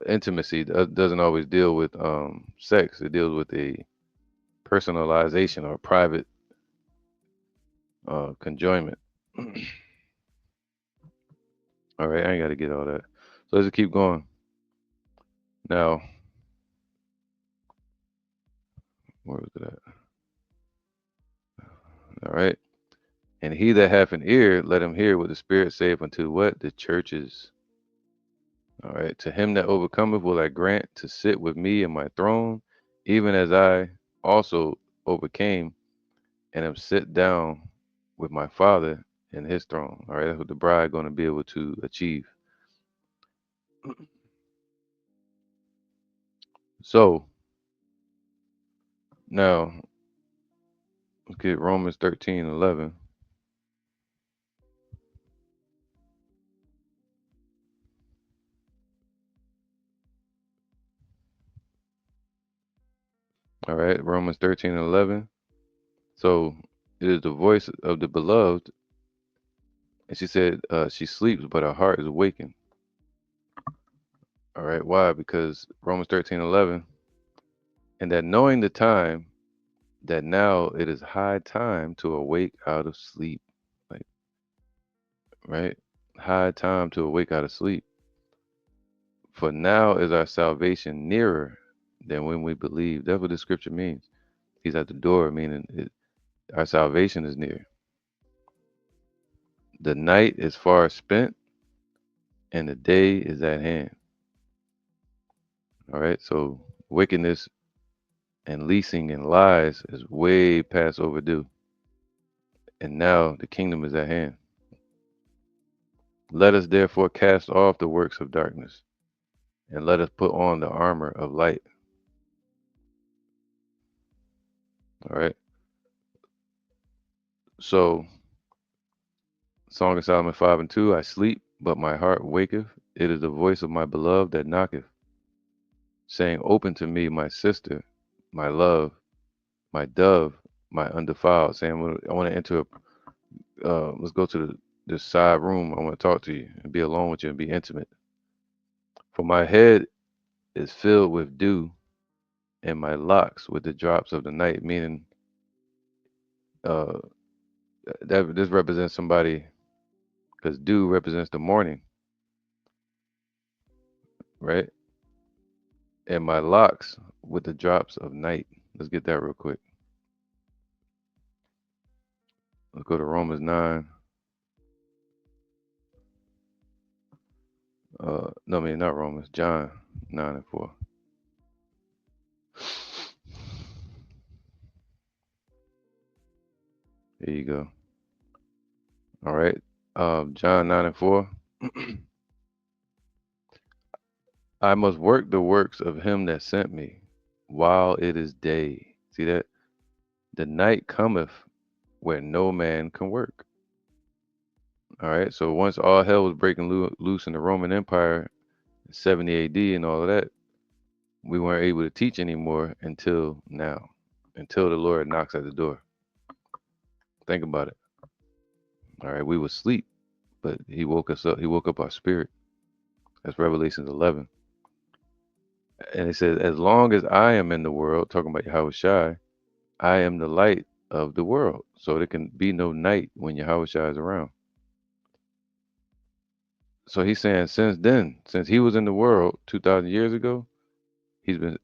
Intimacy doesn't always deal with sex. It deals with a personalization or private conjoinment. All right, I ain't got to get all that. So let's just keep going. Now, where was it at? All right. And he that hath an ear, let him hear what the Spirit saith unto what? The churches. All right. To him that overcometh will I grant to sit with me in my throne, even as I also overcame and am sit down with my Father in his throne. All right. That's what the bride going to be able to achieve. So now let's get Romans 13:11. All right. Romans 13:11. So it is the voice of the beloved. And she said she sleeps, but her heart is awakened. All right. Why? Because Romans 13:11, and that knowing the time, that now it is high time to awake out of sleep. Like, right? High time to awake out of sleep. For now is our salvation nearer than when we believe. That's what the scripture means. He's at the door, meaning our salvation is near. The night is far spent and the day is at hand. All right. So wickedness and leasing and lies is way past overdue. And now the kingdom is at hand. Let us therefore cast off the works of darkness and let us put on the armor of light. All right. So, Song of Solomon 5:2, I sleep, but my heart waketh. It is the voice of my beloved that knocketh, saying, open to me, my sister, my love, my dove, my undefiled. Saying, I want to enter, let's go to this side room. I want to talk to you and be alone with you and be intimate. For my head is filled with dew and my locks with the drops of the night, meaning uh, that this represents somebody because dew represents the morning, right? And my locks with the drops of night. Let's get that real quick. Let's go to Romans 9. No, I mean not Romans, John 9:4. There you go. All right. John 9:4. I must work the works of him that sent me while it is day. See that? The night cometh where no man can work. All right. So once all hell was breaking loose in the Roman Empire, 70 AD and all of that, we weren't able to teach anymore until now, until the Lord knocks at the door. Think about it. All right. We were asleep, but He woke us up. He woke up our spirit. That's Revelations 11. And it says, as long as I am in the world, talking about Yahweh Shai, I am the light of the world. So there can be no night when Yahweh Shai is around. So he's saying since then, since he was in the world 2,000 years ago, he's been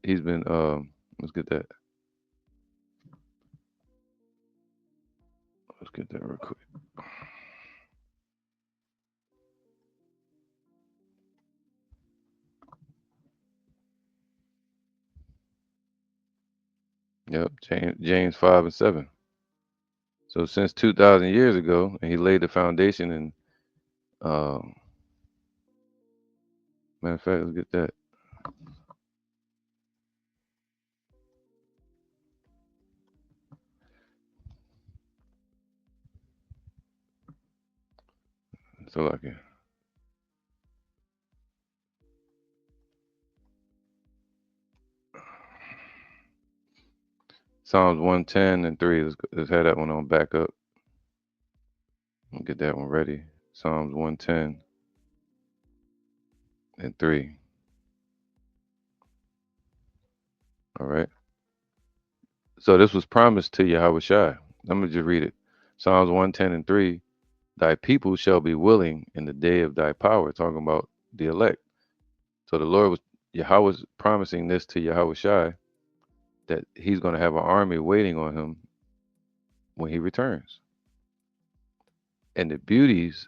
let's get that. Let's get that real quick. Yep, James 5 and 7. So since 2,000 years ago, and he laid the foundation and matter of fact, let's get that. So like it. Psalms 110 and 3. Let's have that one on back up. We'll get that one ready. Psalms 110 and 3. All right. So this was promised to Yahweh Shai. I'm gonna just read it. Psalms 110 and 3. Thy people shall be willing in the day of thy power, talking about the elect. So the Lord was Yahweh was promising this to Yahweh Shai that he's gonna have an army waiting on him when he returns. And the beauties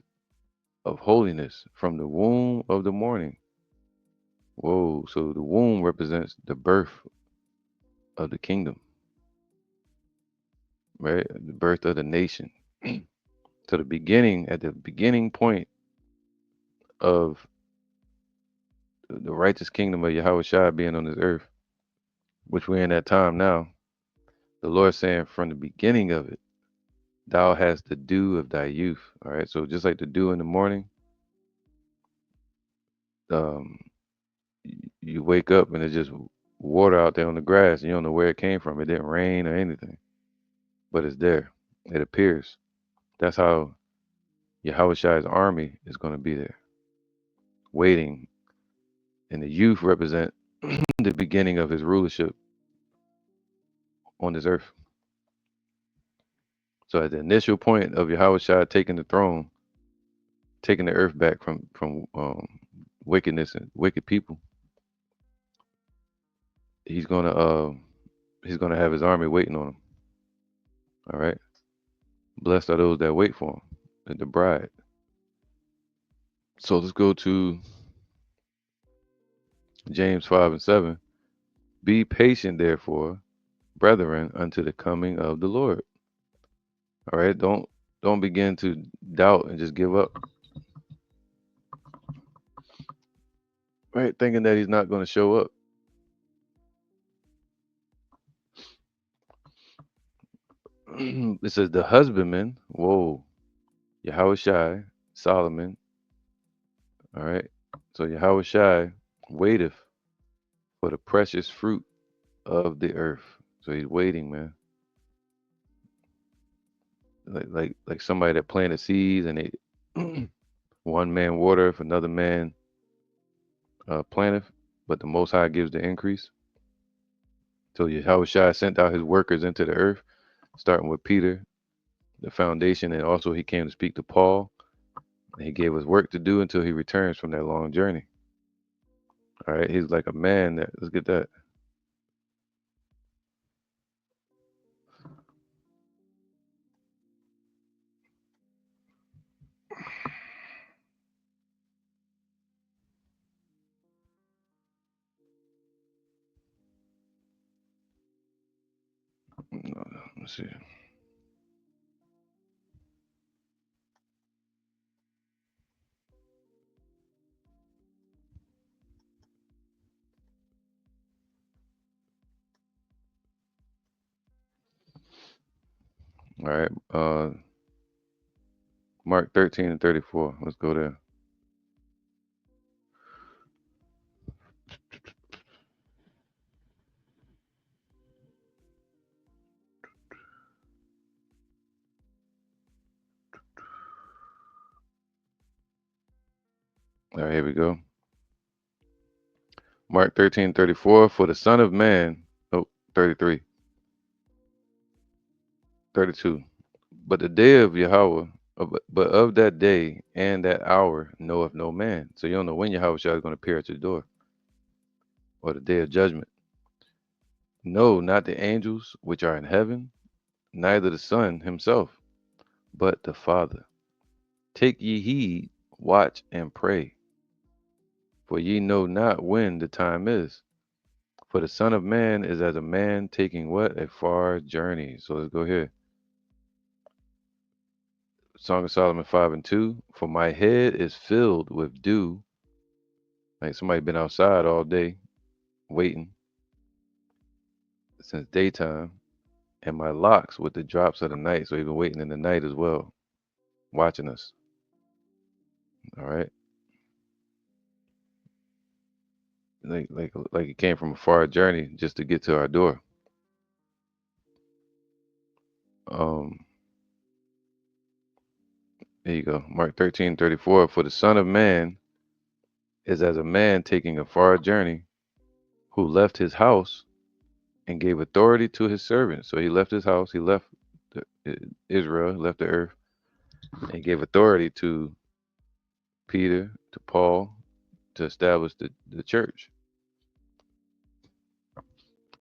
of holiness from the womb of the morning. Whoa, so the womb represents the birth of the kingdom, right? The birth of the nation. So the beginning, at the beginning point of the righteous kingdom of Yahweh Shai being on this earth, which we're in that time now, the Lord saying from the beginning of it, thou hast the dew of thy youth. All right. So just like the dew in the morning, um, you wake up and it's just water out there on the grass. And you don't know where it came from. It didn't rain or anything, but it's there. It appears. That's how Yahweh Shai's army is going to be there, waiting. And the youth represent the beginning of his rulership on this earth. So at the initial point of Yahweh Shai taking the throne, taking the earth back from wickedness and wicked people, he's gonna have his army waiting on him. All right. Blessed are those that wait for him, and the bride. So let's go to James 5 and 7. Be patient, therefore, brethren, unto the coming of the Lord. All right. Don't begin to doubt and just give up. Right, thinking that he's not going to show up. It says the husbandman. Whoa, Yahweh Shai, Solomon. All right. So Yahweh Shai waiteth for the precious fruit of the earth. So he's waiting, man. Like somebody that planted seeds and they one man watereth, another man planteth, but the Most High gives the increase. So Yahweh Shai sent out his workers into the earth, starting with Peter, the foundation, and also he came to speak to Paul. And he gave us work to do until he returns from that long journey. All right, he's like a man that. Let's get that. No, let's see. All right. Mark 13 and 34. Let's go there. All right, here we go. Mark 13, 34. For the Son of Man, oh, 33, 32. But the day of Yahweh, but of that day and that hour knoweth no man. So you don't know when Yahweh Shah is going to appear at your door or the day of judgment. No, not the angels which are in heaven, neither the Son himself, but the Father. Take ye heed, watch and pray, for ye know not when the time is. For the Son of Man is as a man taking what? A far journey. So let's go here. Song of Solomon 5 and 2. For my head is filled with dew. Like somebody been outside all day waiting since daytime. And my locks with the drops of the night. So even waiting in the night as well, watching us. All right. Like it came from a far journey just to get to our door. Um, there you go. Mark 13, 34. For the Son of Man is as a man taking a far journey who left his house and gave authority to his servants. So he left his house, he left Israel, left the earth, and gave authority to Peter, to Paul, to establish the church.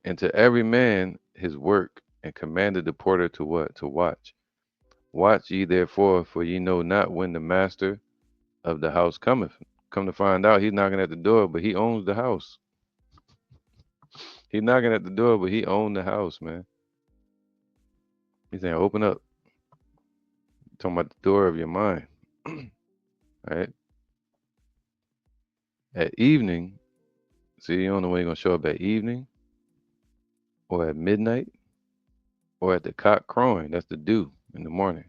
And to every man his work, and commanded the porter to what? To watch. Watch ye therefore, for ye know not when the master of the house cometh. Come to find out, he's knocking at the door, but he owns the house. He's knocking at the door, but he owned the house, man. He's saying, open up. Talking about the door of your mind. Right? At evening, see, you don't know when you're gonna show up at evening, or at midnight, or at the cock crowing. That's the dew in the morning.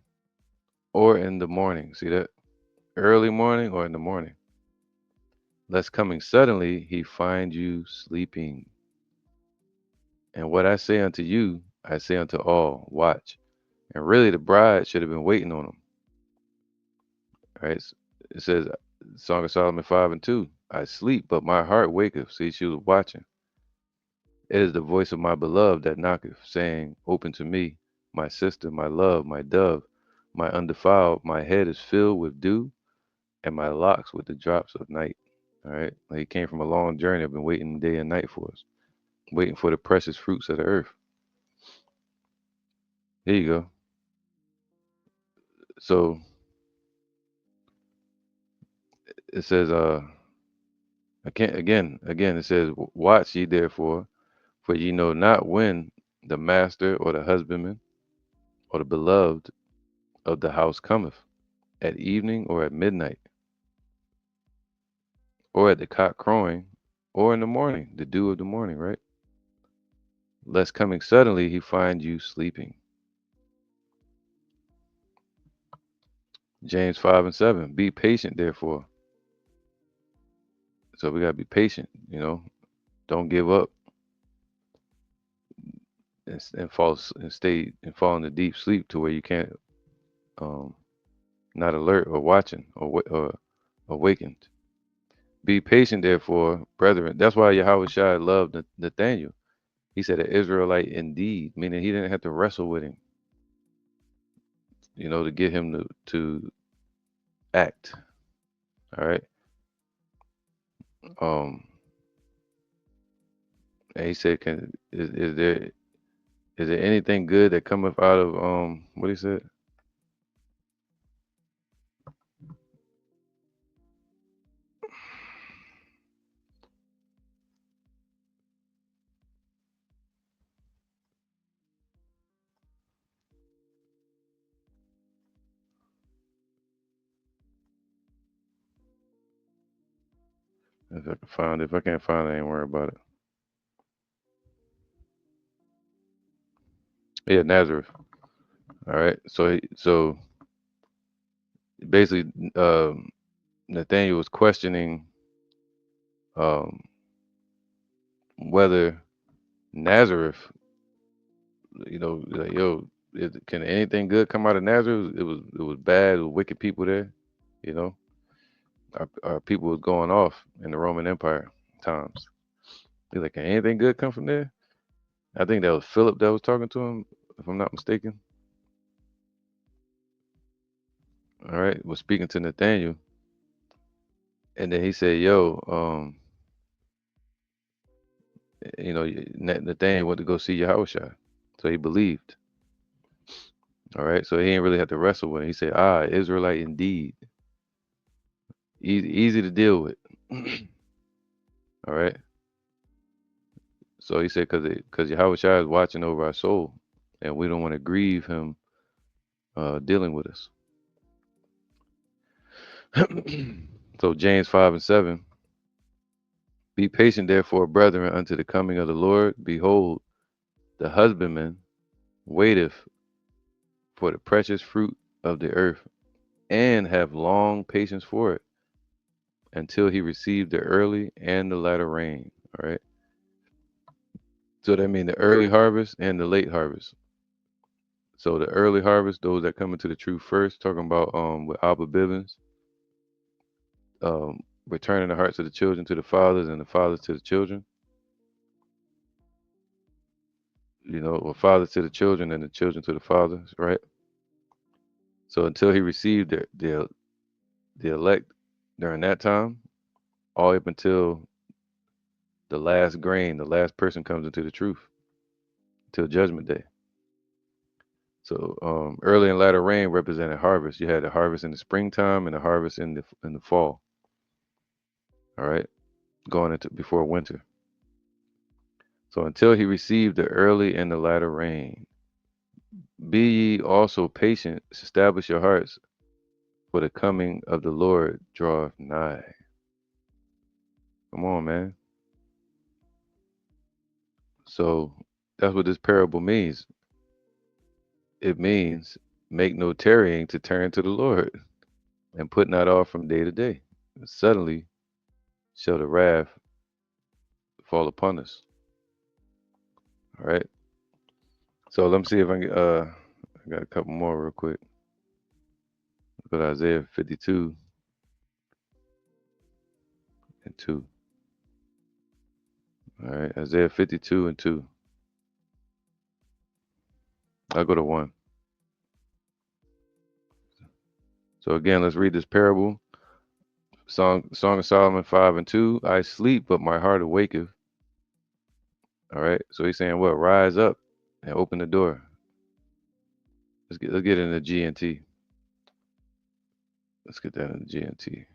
Or in the morning. See that? Early morning or in the morning. Lest coming suddenly he find you sleeping. And what I say unto you, I say unto all, watch. And really the bride should have been waiting on him. Right? It says Song of Solomon 5 and 2. I sleep, but my heart waketh. See, she was watching. It is the voice of my beloved that knocketh, saying, open to me, my sister, my love, my dove, my undefiled. My head is filled with dew, and my locks with the drops of night. All right. Like he came from a long journey. I've been waiting day and night for us, waiting for the precious fruits of the earth. Here you go. So it says, again, it says, watch ye therefore, for ye know not when the master or the husbandman or the beloved of the house cometh, at evening or at midnight, or at the cock crowing, or in the morning, the dew of the morning, right? Lest coming suddenly he find you sleeping. James 5 and 7. Be patient, therefore. So we gotta be patient, Don't give up and fall into deep sleep to where you can't um not alert or watching or awakened. Be patient, therefore, brethren. That's why Yahweh Shai loved Nathaniel. He said an Israelite indeed, meaning he didn't have to wrestle with him, to get him to act. All right. Um, and he said, is there anything good that cometh out of what he said? If I can find it. If I can't find it, I ain't worry about it. Yeah, Nazareth. All right. So basically, Nathaniel was questioning um, whether Nazareth, like, yo, can anything good come out of Nazareth? It was bad. It was wicked people there. You know, our people was going off in the Roman Empire times. He's like, can anything good come from there? I think that was Philip that was talking to him, if I'm not mistaken. All right, was speaking to Nathaniel, and then he said, "Yo, Nathaniel went to go see Yahushua, so he believed." All right, so he didn't really have to wrestle with it. He said, "Ah, Israelite indeed, easy to deal with." All right, so he said, because Yahushua is watching over our soul, and we don't want to grieve him dealing with us. So James 5:7. Be patient, therefore, brethren, unto the coming of the Lord. Behold, the husbandman waiteth for the precious fruit of the earth, and have long patience for it, until he receive the early and the latter rain. All right. So that means the early harvest and the late harvest. So the early harvest, those that come into the truth first, talking about with Abba Bivens, returning the hearts of the children to the fathers and the fathers to the children. Or fathers to the children and the children to the fathers, right? So until he received the elect during that time, all up until the last grain, the last person comes into the truth, till judgment day. So early and latter rain represented harvest. You had the harvest in the springtime and the harvest in the fall. All right, going into before winter. So until he received the early and the latter rain, be ye also patient, establish your hearts, for the coming of the Lord draweth nigh. Come on, man. So that's what this parable means. It means make no tarrying to turn to the Lord, and put not off from day to day. Suddenly shall the wrath fall upon us. All right. So let me see if I can. I got a couple more real quick. Go to Isaiah 52 and 2. All right. Isaiah 52 and 2. I'll go to 1. So again, let's read this parable. Song of Solomon 5 and 2. I sleep, but my heart awaketh. All right. So he's saying, what? Rise up and open the door. Let's get into GNT. Let's get that in the GNT.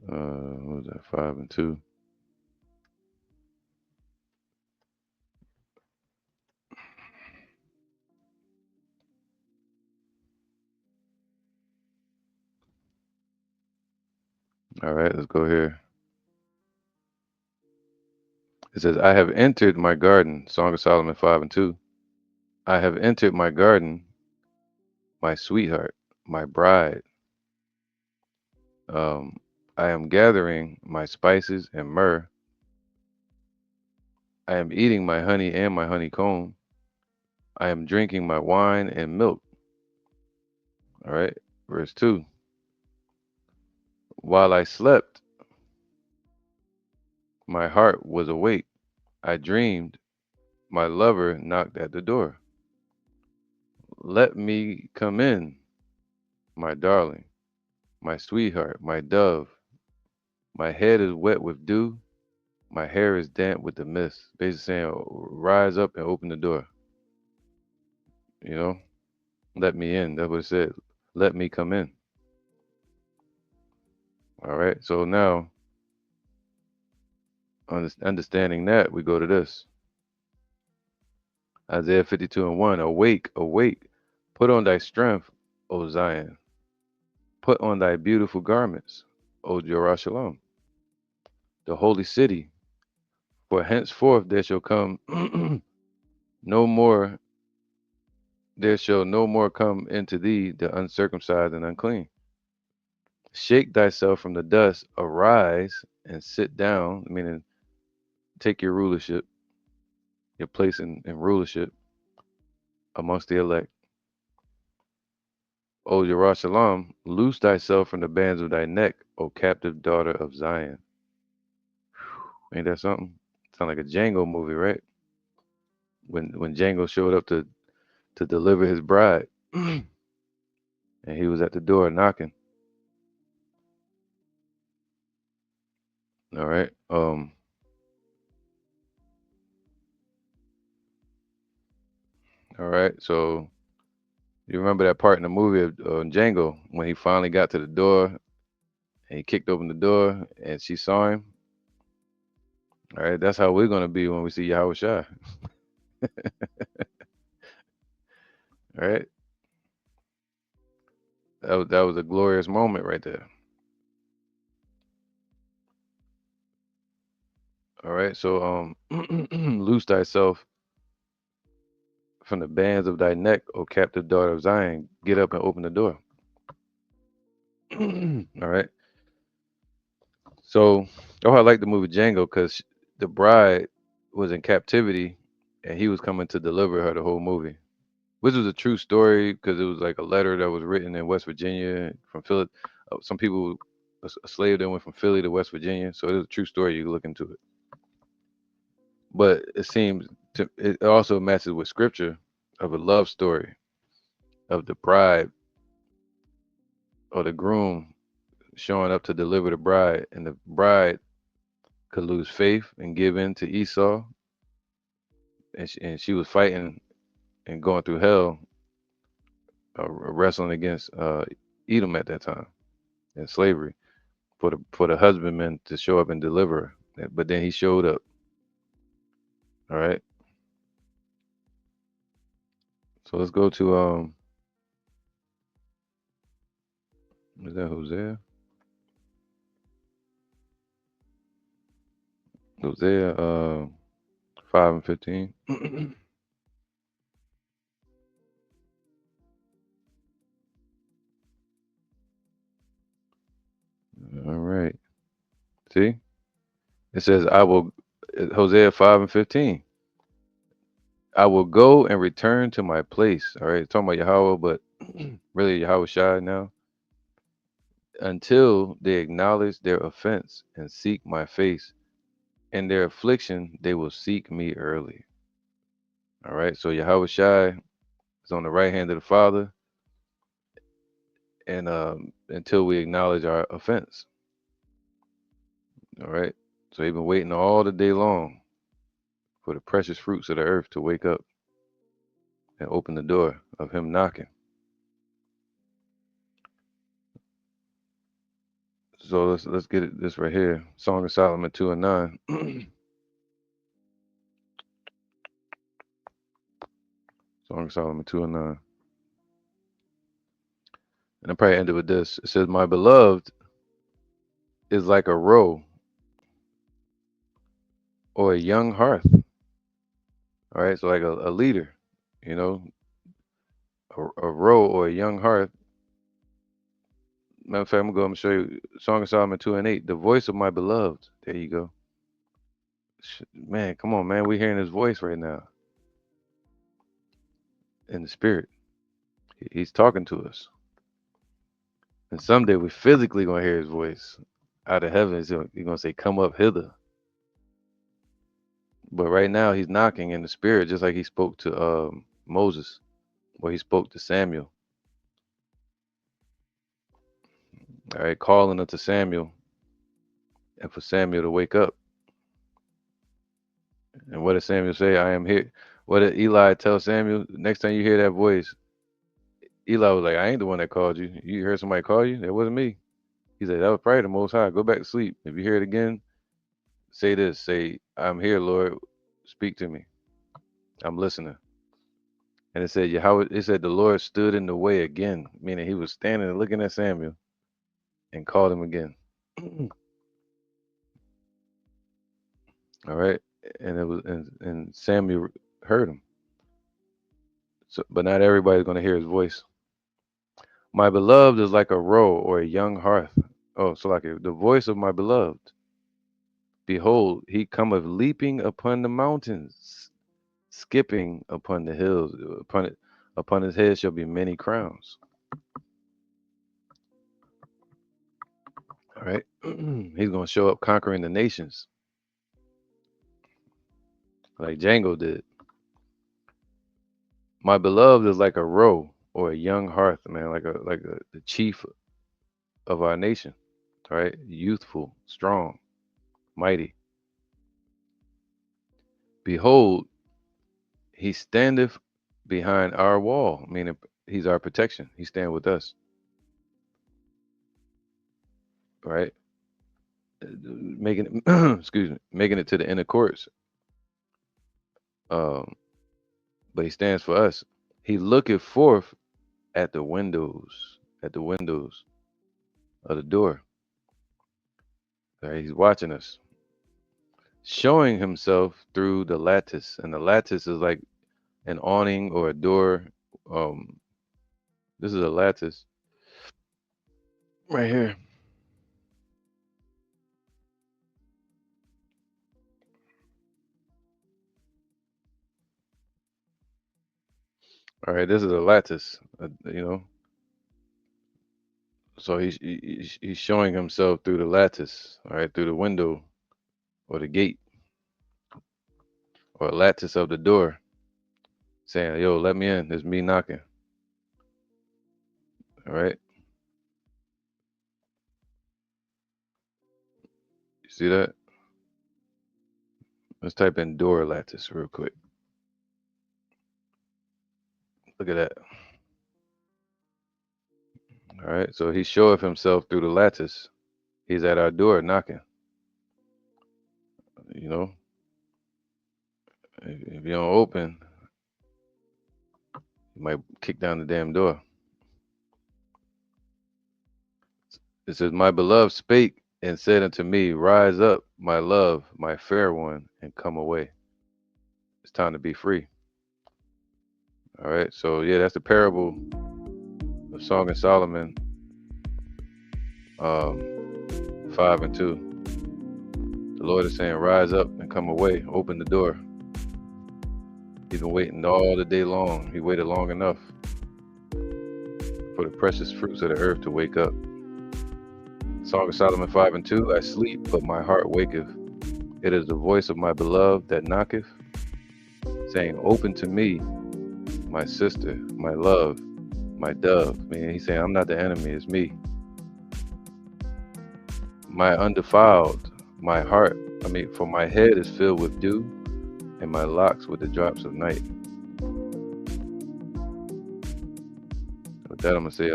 What was that? 5 and 2. All right, let's go here. It says, I have entered my garden. Song of Solomon 5 and 2. I have entered my garden, my sweetheart, my bride. Um, I am gathering my spices and myrrh. I am eating my honey and my honeycomb. I am drinking my wine and milk. All right, verse 2. While I slept, my heart was awake. I dreamed, my lover knocked at the door. Let me come in, my darling, my sweetheart, my dove. My head is wet with dew. My hair is damp with the mist. Basically saying, rise up and open the door. You know, let me in. That's what it said. Let me come in. All right. So now, understanding that, we go to this Isaiah 52 and 1. Awake, awake. Put on thy strength, O Zion. Put on thy beautiful garments, O Jerusalem, the holy city. For henceforth there shall come No more, there shall no more come into thee the uncircumcised and unclean. Shake thyself from the dust, arise and sit down, meaning take your rulership, your place in rulership amongst the elect. O Jerusalem, loose thyself from the bands of thy neck, O captive daughter of Zion. Ain't that something? Sound like a Django movie, right? When Django showed up to deliver his bride, and he was at the door knocking. All right. All right. So you remember that part in the movie of Django when he finally got to the door and he kicked open the door and she saw him. All right. That's how we're gonna be when we see Yahweh Shai. All right. That was a glorious moment right there. All right. So loose thyself from the bands of thy neck, O captive daughter of Zion. Get up and open the door. All right. So, oh, I like the movie Django because the bride was in captivity, and he was coming to deliver her the whole movie, which was a true story because it was like a letter that was written in West Virginia from Philly. Some people, a slave that went from Philly to West Virginia, so it was a true story. You can look into it, but it seems it also matches with scripture of a love story of the bride or the groom showing up to deliver the bride, and the bride could lose faith and give in to Esau, and she was fighting and going through hell, wrestling against Edom at that time in slavery for the husbandman to show up and deliver her. But then he showed up. All right. So let's go to is that Hosea? Hosea 5:15. All right. See, it says I will. Hosea 5:15. I will go and return to my place. All right, talking about Yahweh, but really Yahweh Shai now. Until they acknowledge their offense and seek my face. In their affliction, they will seek me early. All right. So Yahweh Shai is on the right hand of the Father, and until we acknowledge our offense. All right. So he's been waiting all the day long for the precious fruits of the earth to wake up and open the door of him knocking. So let's get this right here. Song of Solomon 2:9. Song of Solomon 2:9. And I probably ended with this. It says, "My beloved is like a roe or a young hearth." All right, so like a leader, you know, a roe or a young hearth. Matter of fact, I'm gonna show you Song of Solomon 2:8. The voice of my beloved. There you go. Man, come on, man. We're hearing his voice right now in the spirit. He's talking to us. And someday we're physically gonna hear his voice out of heaven. He's gonna say, "Come up hither." But right now he's knocking in the spirit, just like he spoke to Moses, or he spoke to Samuel. All right, calling unto Samuel, and for Samuel to wake up. And what did Samuel say? I am here. What did Eli tell Samuel? Next time you hear that voice, Eli was like, I ain't the one that called you. You heard somebody call you? That wasn't me. He said, that was probably the Most High. Go back to sleep. If you hear it again, say this. Say, I'm here, Lord. Speak to me. I'm listening. And it said, Yahweh, it said the Lord stood in the way again, meaning he was standing and looking at Samuel and called him again. All right. And it was and Samuel heard him. So, but not everybody's going to hear his voice. My beloved is like a roe or a young hearth. Oh, so like the voice of my beloved. Behold, he cometh leaping upon the mountains, skipping upon the hills. Upon his head shall be many crowns. All right. He's going to show up conquering the nations like Django did. My beloved is like a roe or a young hearth, man, like the chief of our nation, right? Youthful, strong, mighty. Behold, he standeth behind our wall, meaning he's our protection. He stand with us, right? Making excuse me, making it to the inner courts. Um, but he stands for us. He looketh forth at the windows of the door. Right? He's watching us, showing himself through the lattice, and the lattice is like an awning or a door. Um, this is a lattice right here. All right, this is a lattice. So he's showing himself through the lattice, all right, through the window or the gate or lattice of the door, saying, "Yo, let me in. It's me knocking." All right, you see that? Let's type in door lattice real quick. Look at that. All right, so he showeth himself through the lattice. He's at our door knocking. You know, if you don't open, you might kick down the damn door. It says, "My beloved spake and said unto me, Rise up, my love, my fair one, and come away. It's time to be free." All right, so yeah, that's the parable of Song of Solomon, 5 and 2. The Lord is saying, "Rise up and come away. Open the door." He's been waiting all the day long. He waited long enough for the precious fruits of the earth to wake up. Song of Solomon 5 and 2. I sleep, but my heart waketh. It is the voice of my beloved that knocketh, saying, Open to me, my sister, my love, my dove. Meaning he's saying, I'm not the enemy, it's me. My undefiled, my heart, for my head is filled with dew, and my locks with the drops of night. With that, I'm going to say,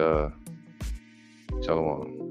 Shalom.